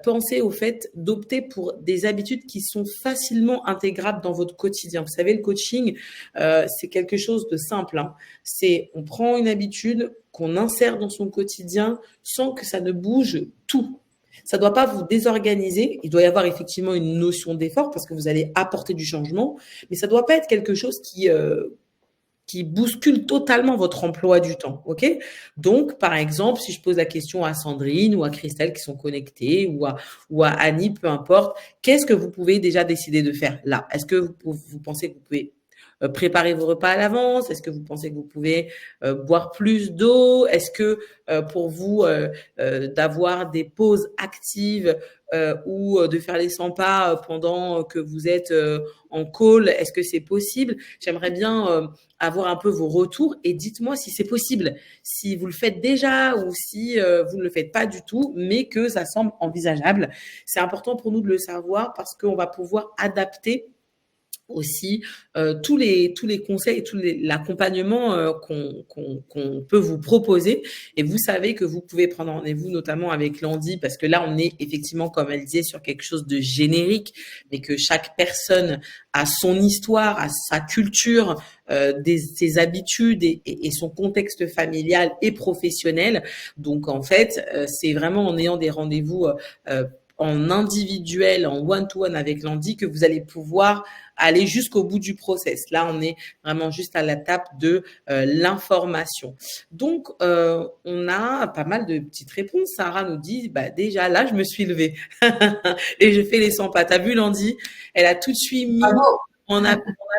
penser au fait d'opter pour des habitudes qui sont facilement intégrables dans votre quotidien. Vous savez, le coaching, c'est quelque chose de simple, hein. C'est on prend une habitude qu'on insère dans son quotidien sans que ça ne bouge tout. Ça ne doit pas vous désorganiser. Il doit y avoir effectivement une notion d'effort parce que vous allez apporter du changement, mais ça ne doit pas être quelque chose qui bouscule totalement votre emploi du temps, ok? Donc, par exemple, si je pose la question à Sandrine ou à Christelle qui sont connectées ou à Annie, peu importe, qu'est-ce que vous pouvez déjà décider de faire là? Est-ce que vous pensez que vous pouvez préparer vos repas à l'avance? Est-ce que vous pensez que vous pouvez boire plus d'eau? Est-ce que pour vous, d'avoir des pauses actives ou de faire les 100 pas pendant que vous êtes en call, est-ce que c'est possible? J'aimerais bien avoir un peu vos retours et dites-moi si c'est possible, si vous le faites déjà ou si vous ne le faites pas du tout, mais que ça semble envisageable. C'est important pour nous de le savoir parce qu'on va pouvoir adapter aussi tous les conseils et l'accompagnement qu'on peut vous proposer. Et vous savez que vous pouvez prendre rendez-vous notamment avec Landy parce que là, on est effectivement, comme elle disait, sur quelque chose de générique, mais que chaque personne a son histoire, a sa culture, ses habitudes et son contexte familial et professionnel. Donc, en fait, c'est vraiment en ayant des rendez-vous en individuel, en one-to-one avec Landy que vous allez pouvoir aller jusqu'au bout du process. Là, on est vraiment juste à l'étape de l'information. Donc, on a pas mal de petites réponses. Sarah nous dit, bah, déjà là, je me suis levée et je fais les 100 pas. T'as vu, Landy? Elle a tout de suite mis en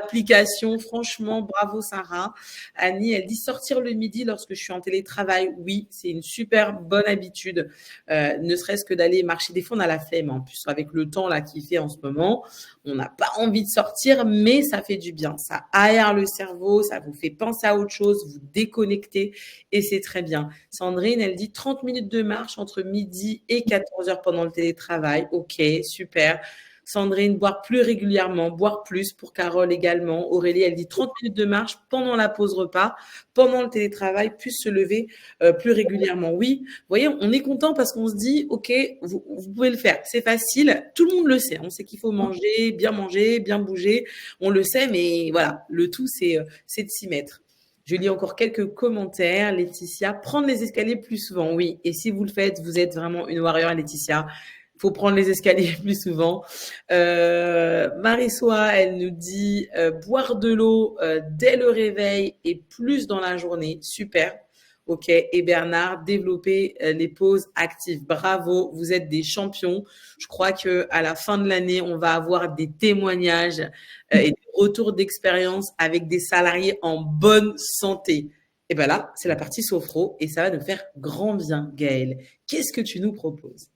application. Franchement, bravo Sarah. Annie, elle dit sortir le midi lorsque je suis en télétravail. Oui, c'est une super bonne habitude. Ne serait-ce que d'aller marcher. Des fois, on a la flemme. En plus, avec le temps là qu'il fait en ce moment, on n'a pas envie de sortir, mais ça fait du bien. Ça aère le cerveau, ça vous fait penser à autre chose, vous déconnectez et c'est très bien. Sandrine, elle dit 30 minutes de marche entre midi et 14 heures pendant le télétravail. Ok, super. Sandrine, boire plus régulièrement, boire plus pour Carole également. Aurélie, elle dit 30 minutes de marche pendant la pause repas, pendant le télétravail, puis se lever plus régulièrement. Oui, vous voyez, on est content parce qu'on se dit, OK, vous pouvez le faire. C'est facile, tout le monde le sait. On sait qu'il faut manger, bien bouger. On le sait, mais voilà, le tout, c'est de s'y mettre. Je lis encore quelques commentaires. Laetitia, prendre les escaliers plus souvent, oui. Et si vous le faites, vous êtes vraiment une warrior, Laetitia. Il faut prendre les escaliers plus souvent. Marie-Soie, elle nous dit boire de l'eau dès le réveil et plus dans la journée. Super. Ok. Et Bernard, développer les pauses actives. Bravo, vous êtes des champions. Je crois que à la fin de l'année, on va avoir des témoignages et des retours d'expérience avec des salariés en bonne santé. Et ben là, c'est la partie sophro et ça va nous faire grand bien, Gaëlle. Qu'est-ce que tu nous proposes?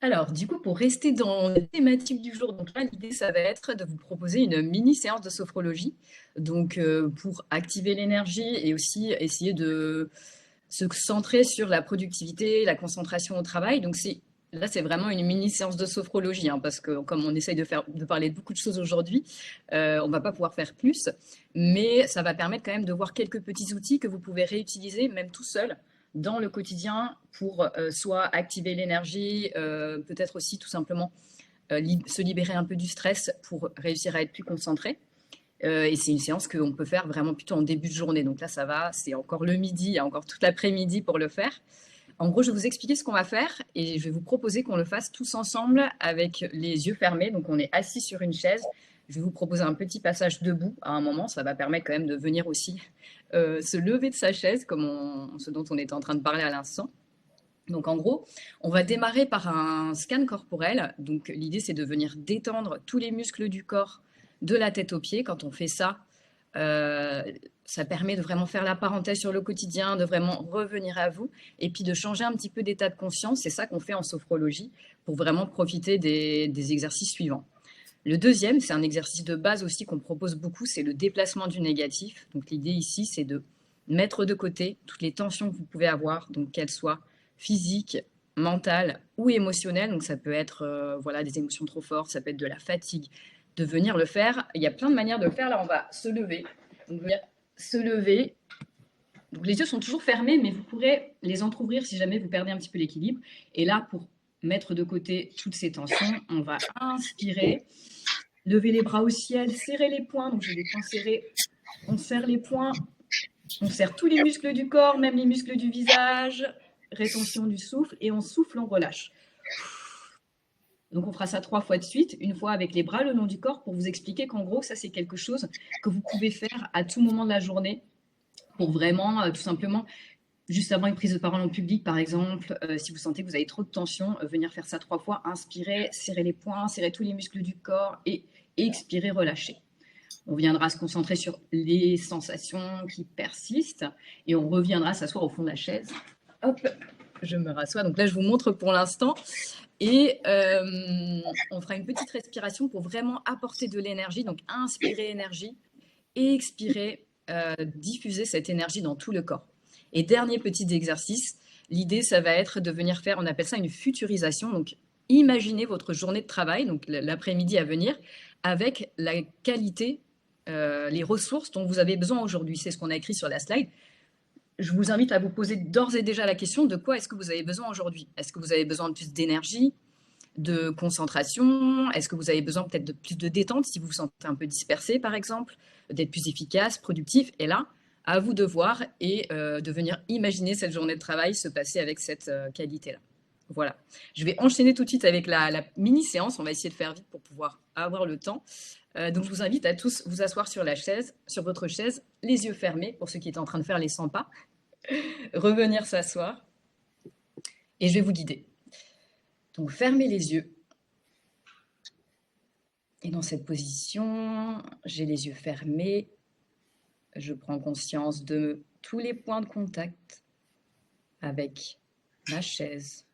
Alors, du coup, pour rester dans la thématique du jour, donc là, l'idée, ça va être de vous proposer une mini séance de sophrologie. Donc, pour activer l'énergie et aussi essayer de se centrer sur la productivité, la concentration au travail. Donc, là, c'est vraiment une mini séance de sophrologie, hein, parce que comme on essaye de parler de beaucoup de choses aujourd'hui, on va pas pouvoir faire plus. Mais ça va permettre quand même de voir quelques petits outils que vous pouvez réutiliser, même tout seul, dans le quotidien pour soit activer l'énergie, peut-être aussi tout simplement se libérer un peu du stress pour réussir à être plus concentré. Et c'est une séance qu'on peut faire vraiment plutôt en début de journée. Donc là, ça va, c'est encore le midi, il y a encore toute l'après-midi pour le faire. En gros, je vais vous expliquer ce qu'on va faire et je vais vous proposer qu'on le fasse tous ensemble avec les yeux fermés. Donc on est assis sur une chaise. Je vais vous proposer un petit passage debout à un moment. Ça va permettre quand même de venir aussi se lever de sa chaise, comme ce dont on était en train de parler à l'instant. Donc en gros, on va démarrer par un scan corporel. Donc l'idée, c'est de venir détendre tous les muscles du corps de la tête aux pieds. Quand on fait ça, ça permet de vraiment faire la parenthèse sur le quotidien, de vraiment revenir à vous et puis de changer un petit peu d'état de conscience. C'est ça qu'on fait en sophrologie pour vraiment profiter des exercices suivants. Le deuxième, c'est un exercice de base aussi qu'on propose beaucoup, c'est le déplacement du négatif. Donc l'idée ici, c'est de mettre de côté toutes les tensions que vous pouvez avoir, donc qu'elles soient physiques, mentales ou émotionnelles. Donc ça peut être voilà, des émotions trop fortes, ça peut être de la fatigue, de venir le faire. Il y a plein de manières de le faire. Là, on va se lever. Donc, venir se lever. Donc les yeux sont toujours fermés, mais vous pourrez les entrouvrir si jamais vous perdez un petit peu l'équilibre. Et là, pour mettre de côté toutes ces tensions, on va inspirer, lever les bras au ciel, serrer les poings. Donc j'ai des poings serrés. On serre les poings. On serre tous les muscles du corps, même les muscles du visage. Rétention du souffle. Et on souffle, on relâche. Donc on fera ça 3 fois de suite, une fois avec les bras le long du corps pour vous expliquer qu'en gros, ça c'est quelque chose que vous pouvez faire à tout moment de la journée pour vraiment, tout simplement, juste avant une prise de parole en public, par exemple, si vous sentez que vous avez trop de tension, venir faire ça 3 fois, inspirer, serrer les poings, serrer tous les muscles du corps et expirer, relâcher. On viendra se concentrer sur les sensations qui persistent et on reviendra s'asseoir au fond de la chaise. Hop, je me rassois. Donc là, je vous montre pour l'instant. Et on fera une petite respiration pour vraiment apporter de l'énergie. Donc, inspirer énergie et expirer, diffuser cette énergie dans tout le corps. Et dernier petit exercice, l'idée, ça va être de venir faire, on appelle ça une futurisation. Donc, imaginez votre journée de travail, donc l'après-midi à venir, avec la qualité, les ressources dont vous avez besoin aujourd'hui. C'est ce qu'on a écrit sur la slide. Je vous invite à vous poser d'ores et déjà la question de quoi est-ce que vous avez besoin aujourd'hui. Est-ce que vous avez besoin de plus d'énergie, de concentration? Est-ce que vous avez besoin peut-être de plus de détente si vous vous sentez un peu dispersé, par exemple, d'être plus efficace, productif? Et là, à vous de voir et de venir imaginer cette journée de travail se passer avec cette qualité-là. Voilà. Je vais enchaîner tout de suite avec la mini-séance. On va essayer de faire vite pour pouvoir avoir le temps. Donc, je vous invite à tous vous asseoir sur la chaise, sur votre chaise, les yeux fermés, pour ceux qui étaient en train de faire les 100 pas. Revenir s'asseoir. Et je vais vous guider. Donc, fermez les yeux. Et dans cette position, j'ai les yeux fermés. Je prends conscience de tous les points de contact avec ma chaise,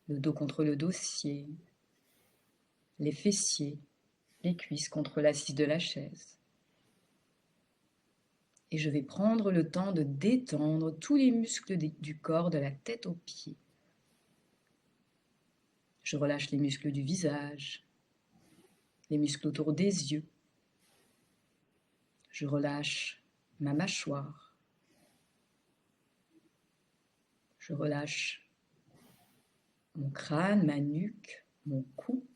le dos contre le dossier, les fessiers, les cuisses contre l'assise de la chaise. Et je vais prendre le temps de détendre tous les muscles du corps, de la tête aux pieds. Je relâche les muscles du visage, les muscles autour des yeux. Je relâche ma mâchoire. Je relâche mon crâne, ma nuque, mon cou.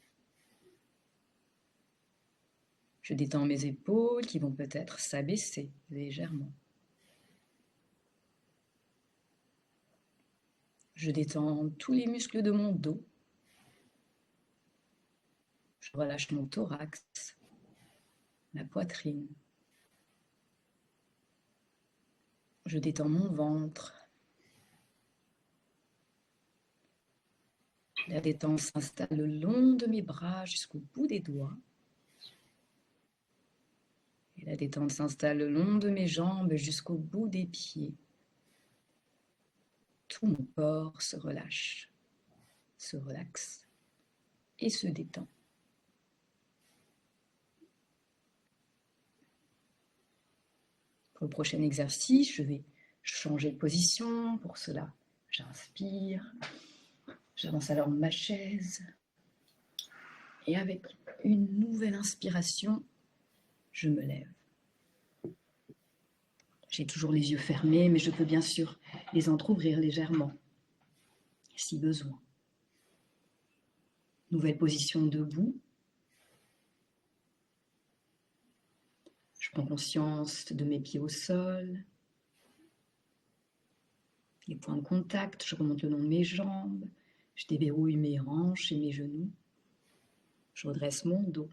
Je détends mes épaules qui vont peut-être s'abaisser légèrement. Je détends tous les muscles de mon dos. Je relâche mon thorax, la poitrine. Je détends mon ventre. La détente s'installe le long de mes bras jusqu'au bout des doigts. Et la détente s'installe le long de mes jambes jusqu'au bout des pieds. Tout mon corps se relâche, se relaxe et se détend. Pour le prochain exercice, je vais changer de position. Pour cela, j'inspire. J'avance alors ma chaise. Et avec une nouvelle inspiration, je me lève. J'ai toujours les yeux fermés, mais je peux bien sûr les entrouvrir légèrement, si besoin. Nouvelle position debout. Je prends conscience de mes pieds au sol, les points de contact, je remonte le long de mes jambes, je déverrouille mes hanches et mes genoux, je redresse mon dos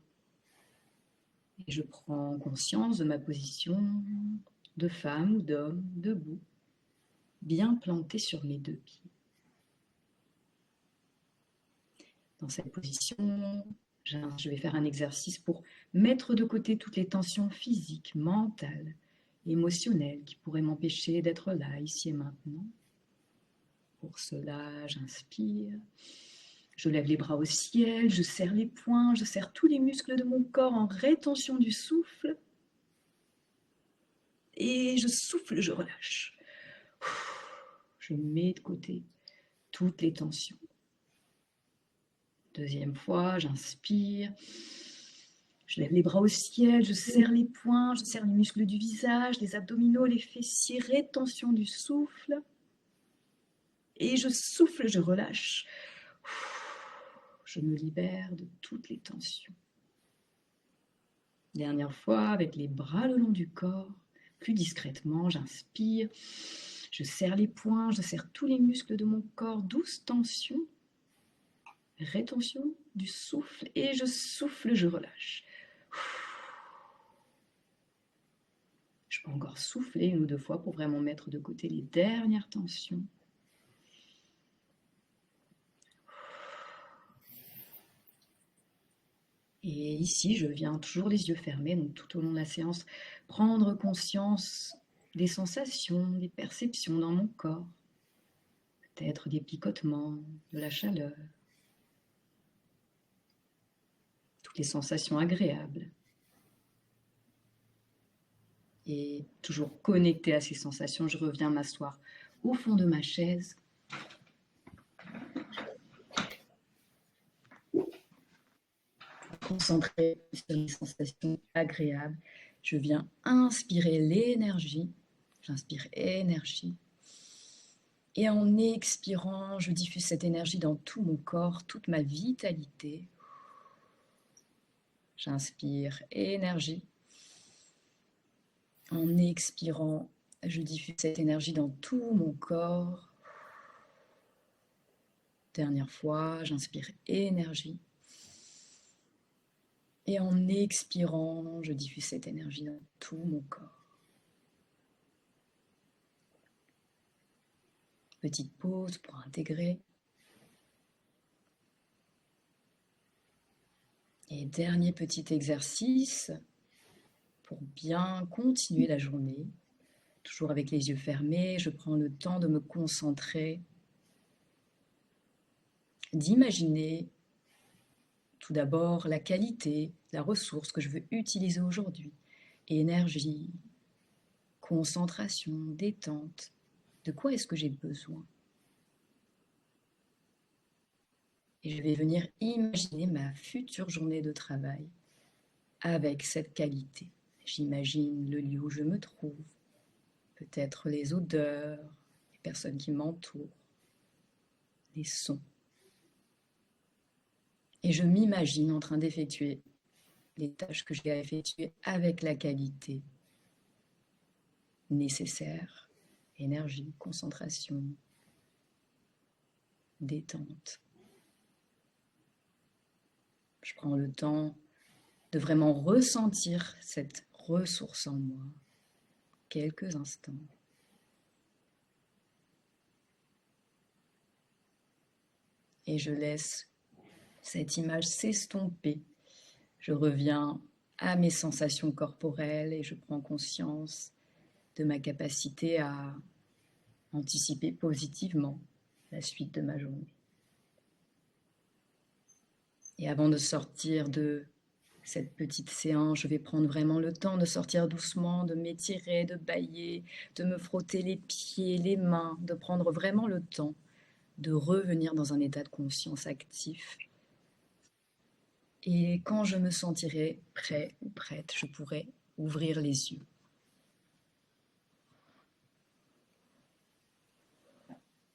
et je prends conscience de ma position de femme ou d'homme debout. bien plantés sur mes 2 pieds. Dans cette position, je vais faire un exercice pour mettre de côté toutes les tensions physiques, mentales, émotionnelles qui pourraient m'empêcher d'être là, ici et maintenant. Pour cela, j'inspire. Je lève les bras au ciel, je serre les poings, je serre tous les muscles de mon corps en rétention du souffle. Et je souffle, je relâche. Je mets de côté toutes les tensions. Deuxième fois, j'inspire. Je lève les bras au ciel, je serre les poings, je serre les muscles du visage, les abdominaux, les fessiers, rétention du souffle. Et je souffle, je relâche. Je me libère de toutes les tensions. Dernière fois, avec les bras le long du corps, plus discrètement, j'inspire. Je serre les poings, je serre tous les muscles de mon corps, douce tension. Rétention du souffle et je souffle, je relâche. Je peux encore souffler 1 ou 2 fois pour vraiment mettre de côté les dernières tensions. Et ici, je viens toujours les yeux fermés, donc tout au long de la séance, prendre conscience des sensations, des perceptions dans mon corps. Peut-être des picotements, de la chaleur. Toutes les sensations agréables. Et toujours connecté à ces sensations, je reviens m'asseoir au fond de ma chaise. Concentré sur les sensations agréables. Je viens inspirer l'énergie. J'inspire énergie. Et en expirant, je diffuse cette énergie dans tout mon corps, toute ma vitalité. J'inspire énergie. En expirant, je diffuse cette énergie dans tout mon corps. Dernière fois, j'inspire énergie. Et en expirant, je diffuse cette énergie dans tout mon corps. Petite pause pour intégrer. Et dernier petit exercice pour bien continuer la journée. Toujours avec les yeux fermés, je prends le temps de me concentrer, d'imaginer tout d'abord la qualité, la ressource que je veux utiliser aujourd'hui. Énergie, concentration, détente. De quoi est-ce que j'ai besoin ? Et je vais venir imaginer ma future journée de travail avec cette qualité. J'imagine le lieu où je me trouve, peut-être les odeurs, les personnes qui m'entourent, les sons. Et je m'imagine en train d'effectuer les tâches que j'ai à effectuer avec la qualité nécessaire. Énergie, concentration, détente. Je prends le temps de vraiment ressentir cette ressource en moi. Quelques instants. Et je laisse cette image s'estomper. Je reviens à mes sensations corporelles et je prends conscience de ma capacité à anticiper positivement la suite de ma journée. Et avant de sortir de cette petite séance, je vais prendre vraiment le temps de sortir doucement, de m'étirer, de bâiller, de me frotter les pieds, les mains, de prendre vraiment le temps de revenir dans un état de conscience actif. Et quand je me sentirai prêt ou prête, je pourrai ouvrir les yeux.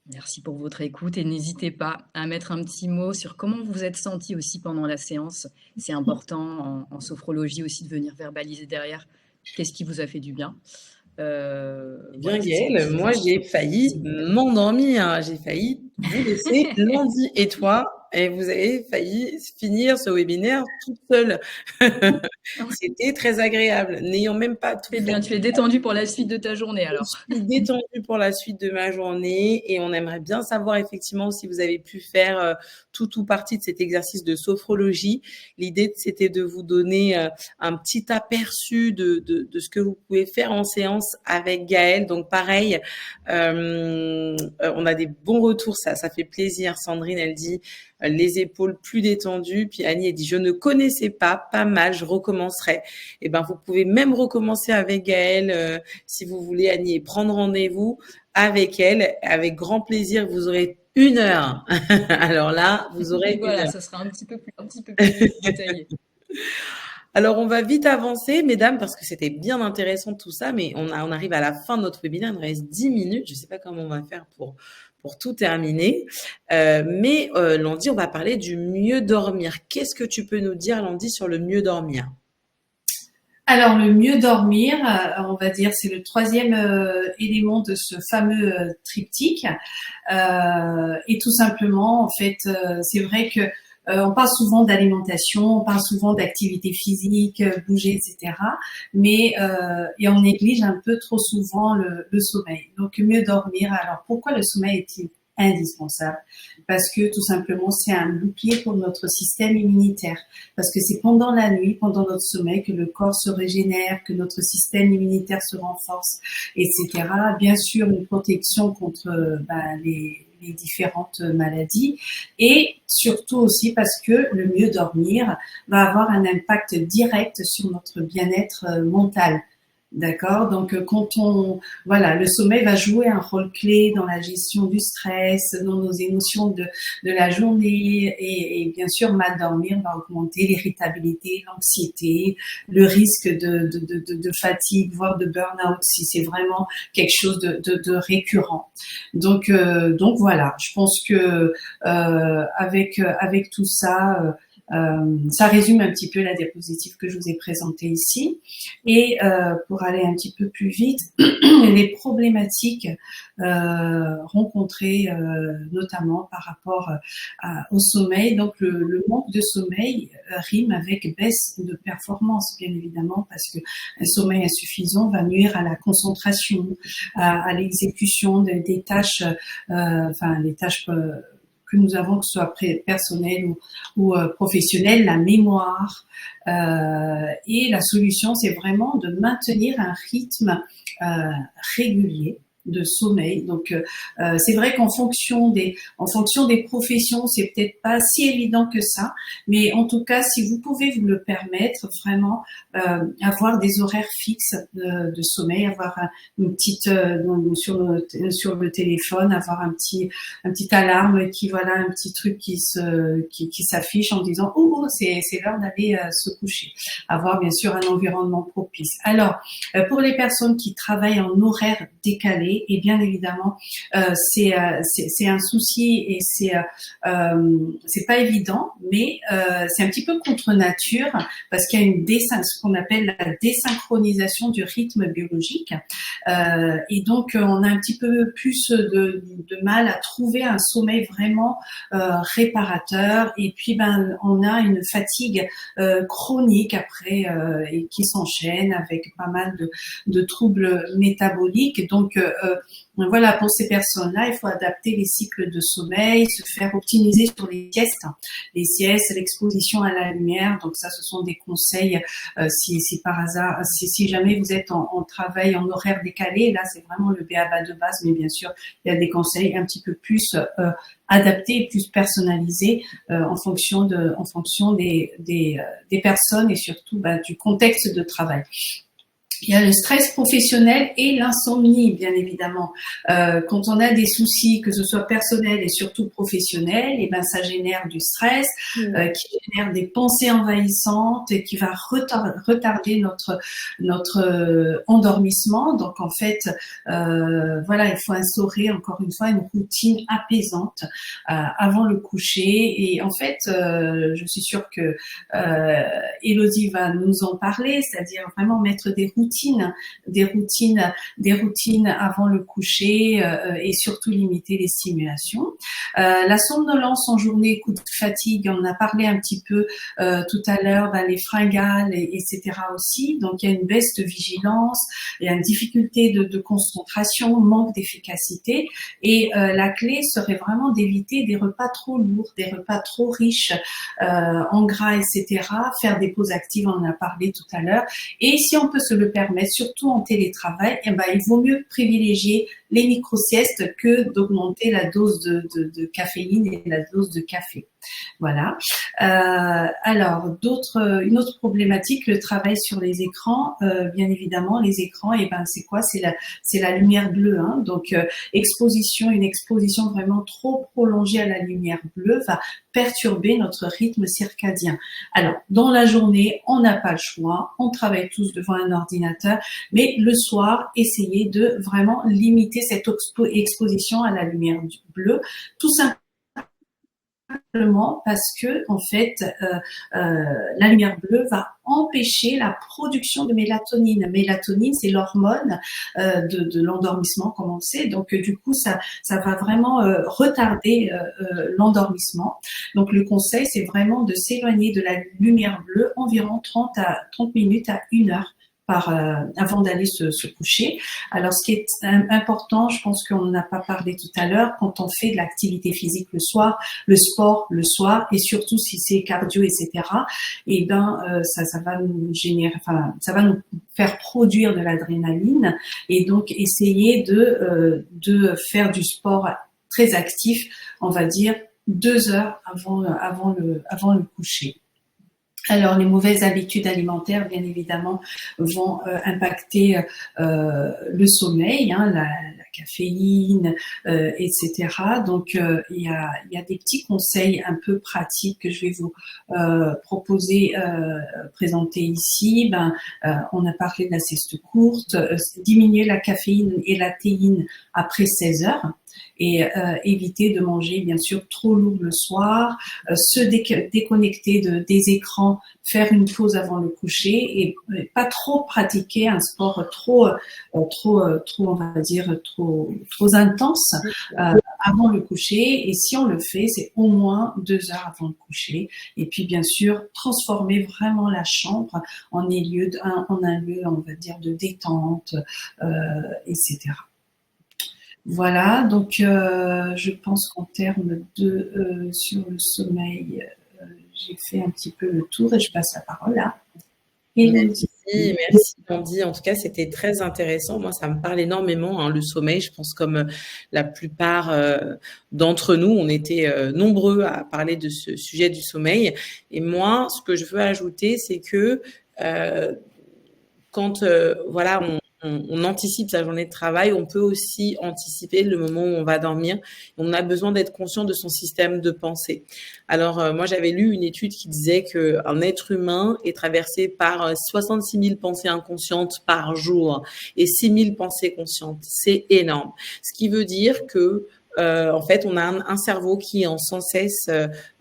Merci pour votre écoute et n'hésitez pas à mettre un petit mot sur comment vous vous êtes senti aussi pendant la séance. C'est important en sophrologie aussi de venir verbaliser derrière qu'est-ce qui vous a fait du bien. Bien Gaëlle, moi j'ai failli m'endormir, j'ai failli vous laisser lundi. Et toi ? et vous avez failli finir ce webinaire toute seule. C'était très agréable, n'ayant même pas tout C'est fait. bien, tu es détendue pour la suite de ta journée Je alors. suis détendue pour la suite de ma journée et on aimerait bien savoir effectivement si vous avez pu faire tout ou partie de cet exercice de sophrologie. L'idée, c'était de vous donner un petit aperçu de ce que vous pouvez faire en séance avec Gaëlle. Donc pareil, on a des bons retours, ça fait plaisir. Sandrine, elle dit les épaules plus détendues. Puis Annie, elle dit je ne connaissais pas mal, je recommencerai. Et ben vous pouvez même recommencer avec Gaëlle si vous voulez, Annie, et prendre rendez-vous avec elle. Avec grand plaisir, vous aurez 1 heure. Alors là, vous aurez 1 Voilà, heure. ça sera un petit peu plus détaillé. Alors, on va vite avancer, mesdames, parce que c'était bien intéressant tout ça, mais on arrive à la fin de notre webinaire. Il nous reste 10 minutes. Je ne sais pas comment on va faire pour tout terminer. Mais Landy, on va parler du mieux dormir. Qu'est-ce que tu peux nous dire, Landy, sur le mieux dormir? Alors, le mieux dormir, on va dire, c'est le troisième élément de ce fameux triptyque. Et tout simplement, en fait, c'est vrai que on parle souvent d'alimentation, on parle souvent d'activité physique, bouger, etc. Mais et on néglige un peu trop souvent le sommeil. Donc, mieux dormir. Alors, pourquoi le sommeil est-il indispensable? Parce que tout simplement, c'est un bouclier pour notre système immunitaire. Parce que c'est pendant la nuit, pendant notre sommeil, que le corps se régénère, que notre système immunitaire se renforce, etc. Bien sûr, une protection contre les différentes maladies et surtout aussi parce que le mieux dormir va avoir un impact direct sur notre bien-être mental. D'accord? Donc, le sommeil va jouer un rôle clé dans la gestion du stress, dans nos émotions de la journée et bien sûr, mal dormir va augmenter l'irritabilité, l'anxiété, le risque de fatigue, voire de burn-out si c'est vraiment quelque chose de récurrent. Donc voilà, je pense que avec tout ça, ça résume un petit peu la diapositive que je vous ai présentée ici. Et pour aller un petit peu plus vite, les problématiques rencontrées notamment par rapport au sommeil. Donc le manque de sommeil rime avec baisse de performance, bien évidemment, parce que un sommeil insuffisant va nuire à la concentration, à l'exécution des tâches, les tâches que nous avons, que ce soit personnelles ou professionnelles, la mémoire. Et la solution, c'est vraiment de maintenir un rythme régulier de sommeil. Donc, c'est vrai qu'en fonction des professions, c'est peut-être pas si évident que ça, mais en tout cas, si vous pouvez vous le permettre, vraiment avoir des horaires fixes de sommeil, avoir une petite sur le téléphone, avoir un petit alarme un petit truc qui s'affiche en disant c'est l'heure d'aller se coucher. Avoir bien sûr un environnement propice. Alors, pour les personnes qui travaillent en horaire décalé, et bien évidemment c'est un souci et c'est pas évident, mais c'est un petit peu contre nature parce qu'il y a ce qu'on appelle la désynchronisation du rythme biologique et donc on a un petit peu plus de mal à trouver un sommeil vraiment réparateur et puis on a une fatigue chronique après et qui s'enchaîne avec pas mal de troubles métaboliques. Donc voilà, pour ces personnes-là, il faut adapter les cycles de sommeil, se faire optimiser sur les siestes, l'exposition à la lumière. Donc ça, ce sont des conseils si par hasard, si jamais vous êtes en travail en horaire décalé, là c'est vraiment le b.a.-ba de base, mais bien sûr, il y a des conseils un petit peu plus adaptés et plus personnalisés en fonction des personnes et surtout du contexte de travail. Il y a le stress professionnel et l'insomnie, bien évidemment. Quand on a des soucis, que ce soit personnels et surtout professionnels, et ça génère du stress, qui génère des pensées envahissantes et qui va retarder notre endormissement. Donc en fait, il faut instaurer encore une fois une routine apaisante avant le coucher. Et en fait, je suis sûre que Élodie va nous en parler, c'est-à-dire vraiment mettre des routines des routines avant le coucher et surtout limiter les stimulations. La somnolence en journée, coup de fatigue, on a parlé un petit peu tout à l'heure, les fringales, etc. aussi. Donc il y a une baisse de vigilance, il y a une difficulté de concentration, manque d'efficacité. Et la clé serait vraiment d'éviter des repas trop lourds, des repas trop riches en gras, etc. Faire des pauses actives, on en a parlé tout à l'heure. Et si on peut se le permettre, surtout en télétravail, il vaut mieux privilégier les micro-siestes que d'augmenter la dose de caféine et la dose de café. Voilà. Alors, une autre problématique, le travail sur les écrans. Bien évidemment, les écrans, c'est quoi? C'est la lumière bleue. Hein. Donc, une exposition vraiment trop prolongée à la lumière bleue va perturber notre rythme circadien. Alors, dans la journée, on n'a pas le choix. On travaille tous devant un ordinateur, mais le soir, essayez de vraiment limiter cette exposition à la lumière bleue, tout simplement parce que en fait la lumière bleue va empêcher la production de mélatonine. Mélatonine, c'est l'hormone de l'endormissement, comme on le sait. Donc du coup, ça va vraiment retarder l'endormissement. Donc le conseil, c'est vraiment de s'éloigner de la lumière bleue environ 30 minutes à 1 heure avant d'aller se coucher. Alors, ce qui est important, je pense qu'on n'a pas parlé tout à l'heure, quand on fait de l'activité physique le soir, le sport le soir, et surtout si c'est cardio, etc., ça va nous générer, ça va nous faire produire de l'adrénaline, et donc essayer de faire du sport très actif, on va dire 2 heures avant le coucher. Alors, les mauvaises habitudes alimentaires, bien évidemment, vont impacter le sommeil, la caféine, etc. Donc, il y a des petits conseils un peu pratiques que je vais vous présenter ici. On a parlé de la sieste courte, diminuer la caféine et la théine après 16 heures. Et éviter de manger bien sûr trop lourd le soir, se déconnecter des écrans, faire une pause avant le coucher et pas trop pratiquer un sport trop on va dire trop intense avant le coucher. Et si on le fait, c'est au moins 2 heures avant le coucher. Et puis bien sûr transformer vraiment la chambre en un lieu on va dire de détente, etc. Voilà, donc je pense qu'en termes sur le sommeil, j'ai fait un petit peu le tour et je passe la parole à Élodie. Merci Landy. En tout cas, c'était très intéressant. Moi, ça me parle énormément, le sommeil. Je pense comme la plupart d'entre nous, on était nombreux à parler de ce sujet du sommeil. Et moi, ce que je veux ajouter, c'est que quand on anticipe sa journée de travail, on peut aussi anticiper le moment où on va dormir. On a besoin d'être conscient de son système de pensée. Alors, moi, j'avais lu une étude qui disait qu'un être humain est traversé par 66 000 pensées inconscientes par jour et 6 000 pensées conscientes. C'est énorme. Ce qui veut dire que en fait, on a un cerveau qui est en sans cesse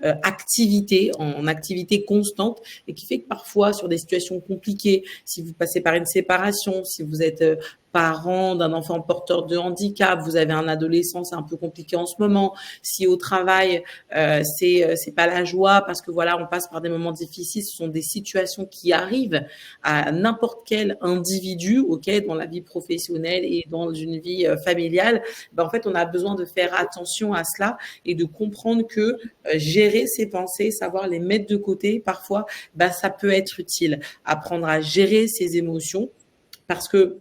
activité, en activité constante, et qui fait que parfois, sur des situations compliquées, si vous passez par une séparation, si vous êtes parent d'un enfant porteur de handicap, vous avez un adolescent, c'est un peu compliqué en ce moment. Si au travail, c'est pas la joie parce que voilà, on passe par des moments difficiles, ce sont des situations qui arrivent à n'importe quel individu, ok, dans la vie professionnelle et dans une vie familiale. En fait, on a besoin de faire attention à cela et de comprendre que gérer ses pensées, savoir les mettre de côté, parfois, ça peut être utile. Apprendre à gérer ses émotions parce que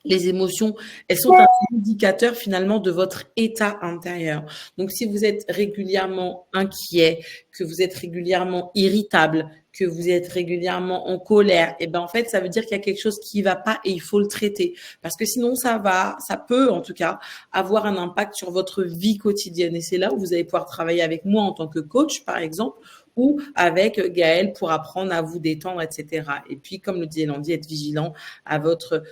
les émotions, elles sont un indicateur finalement de votre état intérieur. Donc, si vous êtes régulièrement inquiet, que vous êtes régulièrement irritable, que vous êtes régulièrement en colère, en fait, ça veut dire qu'il y a quelque chose qui va pas et il faut le traiter. Parce que sinon, ça peut en tout cas avoir un impact sur votre vie quotidienne. Et c'est là où vous allez pouvoir travailler avec moi en tant que coach, par exemple, ou avec Gaëlle pour apprendre à vous détendre, etc. Et puis, comme le dit Elandi, être vigilant à votre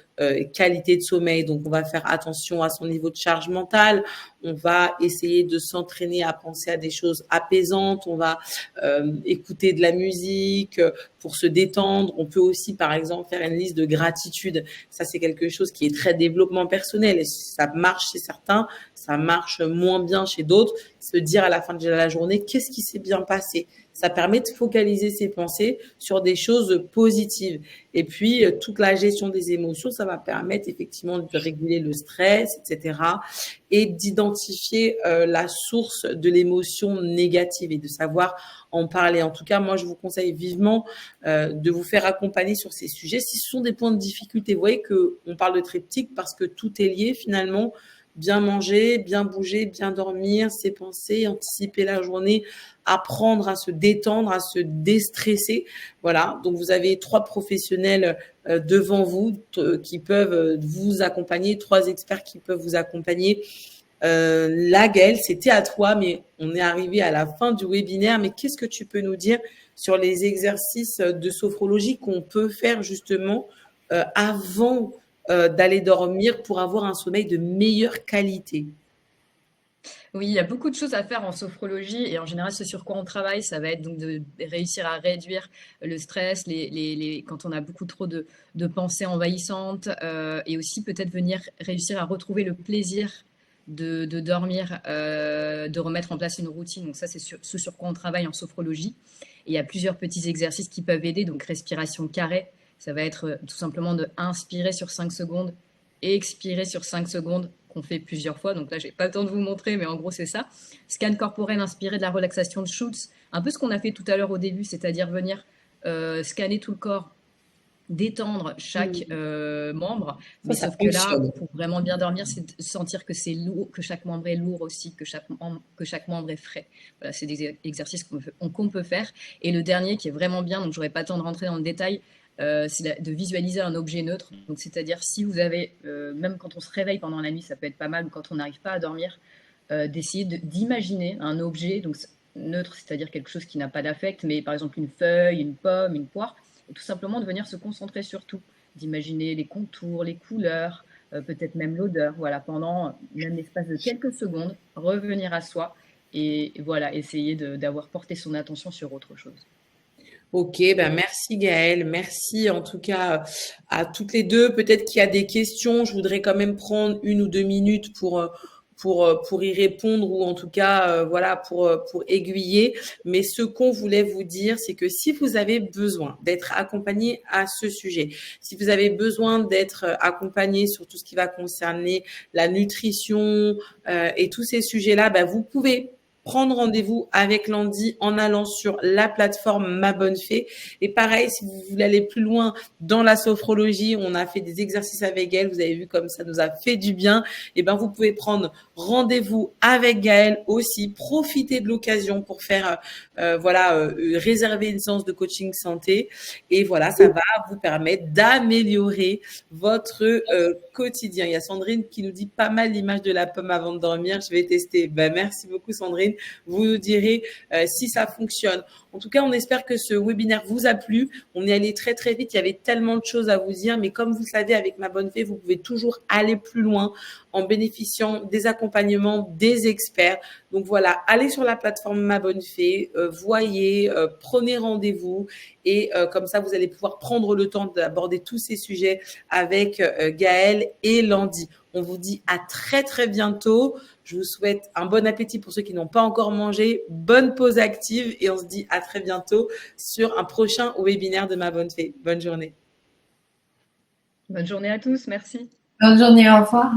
qualité de sommeil. Donc, on va faire attention à son niveau de charge mentale. On va essayer de s'entraîner à penser à des choses apaisantes. On va écouter de la musique pour se détendre. On peut aussi, par exemple, faire une liste de gratitude. Ça, c'est quelque chose qui est très développement personnel et ça marche chez certains, ça marche moins bien chez d'autres. Se dire à la fin de la journée, qu'est-ce qui s'est bien passé? Ça permet de focaliser ses pensées sur des choses positives. Et puis, toute la gestion des émotions, ça va permettre effectivement de réguler le stress, etc. et d'identifier la source de l'émotion négative et de savoir en parler. En tout cas, moi, je vous conseille vivement de vous faire accompagner sur ces sujets. Si ce sont des points de difficulté, vous voyez qu'on parle de triptyque parce que tout est lié finalement. Bien manger, bien bouger, bien dormir, ses pensées, anticiper la journée, apprendre à se détendre, à se déstresser. Voilà, donc vous avez 3 professionnels devant vous qui peuvent vous accompagner, 3 experts qui peuvent vous accompagner. Là, Gaëlle, c'était à toi, mais on est arrivé à la fin du webinaire. Mais qu'est-ce que tu peux nous dire sur les exercices de sophrologie qu'on peut faire justement avant d'aller dormir pour avoir un sommeil de meilleure qualité? Oui, il y a beaucoup de choses à faire en sophrologie et en général, ce sur quoi on travaille, ça va être donc de réussir à réduire le stress, quand on a beaucoup trop de pensées envahissantes et aussi peut-être réussir à retrouver le plaisir de dormir, de remettre en place une routine. Donc ça, c'est ce sur quoi on travaille en sophrologie. Et il y a plusieurs petits exercices qui peuvent aider. Donc respiration carrée, ça va être tout simplement de inspirer sur 5 secondes et expirer sur 5 secondes qu'on fait plusieurs fois. Donc là, j'ai pas le temps de vous montrer, mais en gros, c'est ça. Scan corporel inspiré de la relaxation de Schultz. Un peu ce qu'on a fait tout à l'heure au début, c'est-à-dire venir scanner tout le corps, détendre chaque membre. Mais Ça sauf que là, fonctionne. pour vraiment bien dormir, c'est de sentir que c'est lourd, que chaque membre est lourd aussi, que chaque membre est frais. Voilà, c'est des exercices qu'on peut faire. Et le dernier qui est vraiment bien, donc j'aurais pas le temps de rentrer dans le détail, c'est de visualiser un objet neutre. Donc, c'est-à-dire si vous avez, même quand on se réveille pendant la nuit, ça peut être pas mal, ou quand on n'arrive pas à dormir, d'essayer d'imaginer un objet donc neutre, c'est-à-dire quelque chose qui n'a pas d'affect, mais par exemple une feuille, une pomme, une poire, et tout simplement de venir se concentrer sur tout, d'imaginer les contours, les couleurs, peut-être même l'odeur, voilà, pendant même l'espace de quelques secondes, revenir à soi et voilà, essayer d'avoir porté son attention sur autre chose. Ok, ben merci Gaëlle, merci en tout cas à toutes les deux. Peut-être qu'il y a des questions, je voudrais quand même prendre 1 ou 2 minutes pour y répondre ou en tout cas voilà pour aiguiller. Mais ce qu'on voulait vous dire, c'est que si vous avez besoin d'être accompagné à ce sujet, si vous avez besoin d'être accompagné sur tout ce qui va concerner la nutrition et tous ces sujets-là, ben vous pouvez prendre rendez-vous avec Landy en allant sur la plateforme Ma Bonne Fée. Et pareil, si vous voulez aller plus loin dans la sophrologie, on a fait des exercices avec elle. Vous avez vu comme ça nous a fait du bien. Et ben, vous pouvez prendre rendez-vous avec Gaëlle aussi. Profitez de l'occasion pour faire, réserver une séance de coaching santé. Et voilà, ça va vous permettre d'améliorer votre quotidien. Il y a Sandrine qui nous dit pas mal l'image de la pomme avant de dormir. Je vais tester. Ben, merci beaucoup, Sandrine. Vous nous direz si ça fonctionne. En tout cas, on espère que ce webinaire vous a plu. On est allé très, très vite. Il y avait tellement de choses à vous dire. Mais comme vous le savez, avec Ma Bonne Fée, vous pouvez toujours aller plus loin en bénéficiant des accompagnements des experts. Donc voilà, allez sur la plateforme Ma Bonne Fée, voyez, prenez rendez-vous et comme ça, vous allez pouvoir prendre le temps d'aborder tous ces sujets avec Gaëlle et Landy. On vous dit à très, très bientôt. Je vous souhaite un bon appétit pour ceux qui n'ont pas encore mangé. Bonne pause active et on se dit à très bientôt sur un prochain webinaire de Ma Bonne Fée. Bonne journée. Bonne journée à tous. Merci. Bonne journée. Au revoir.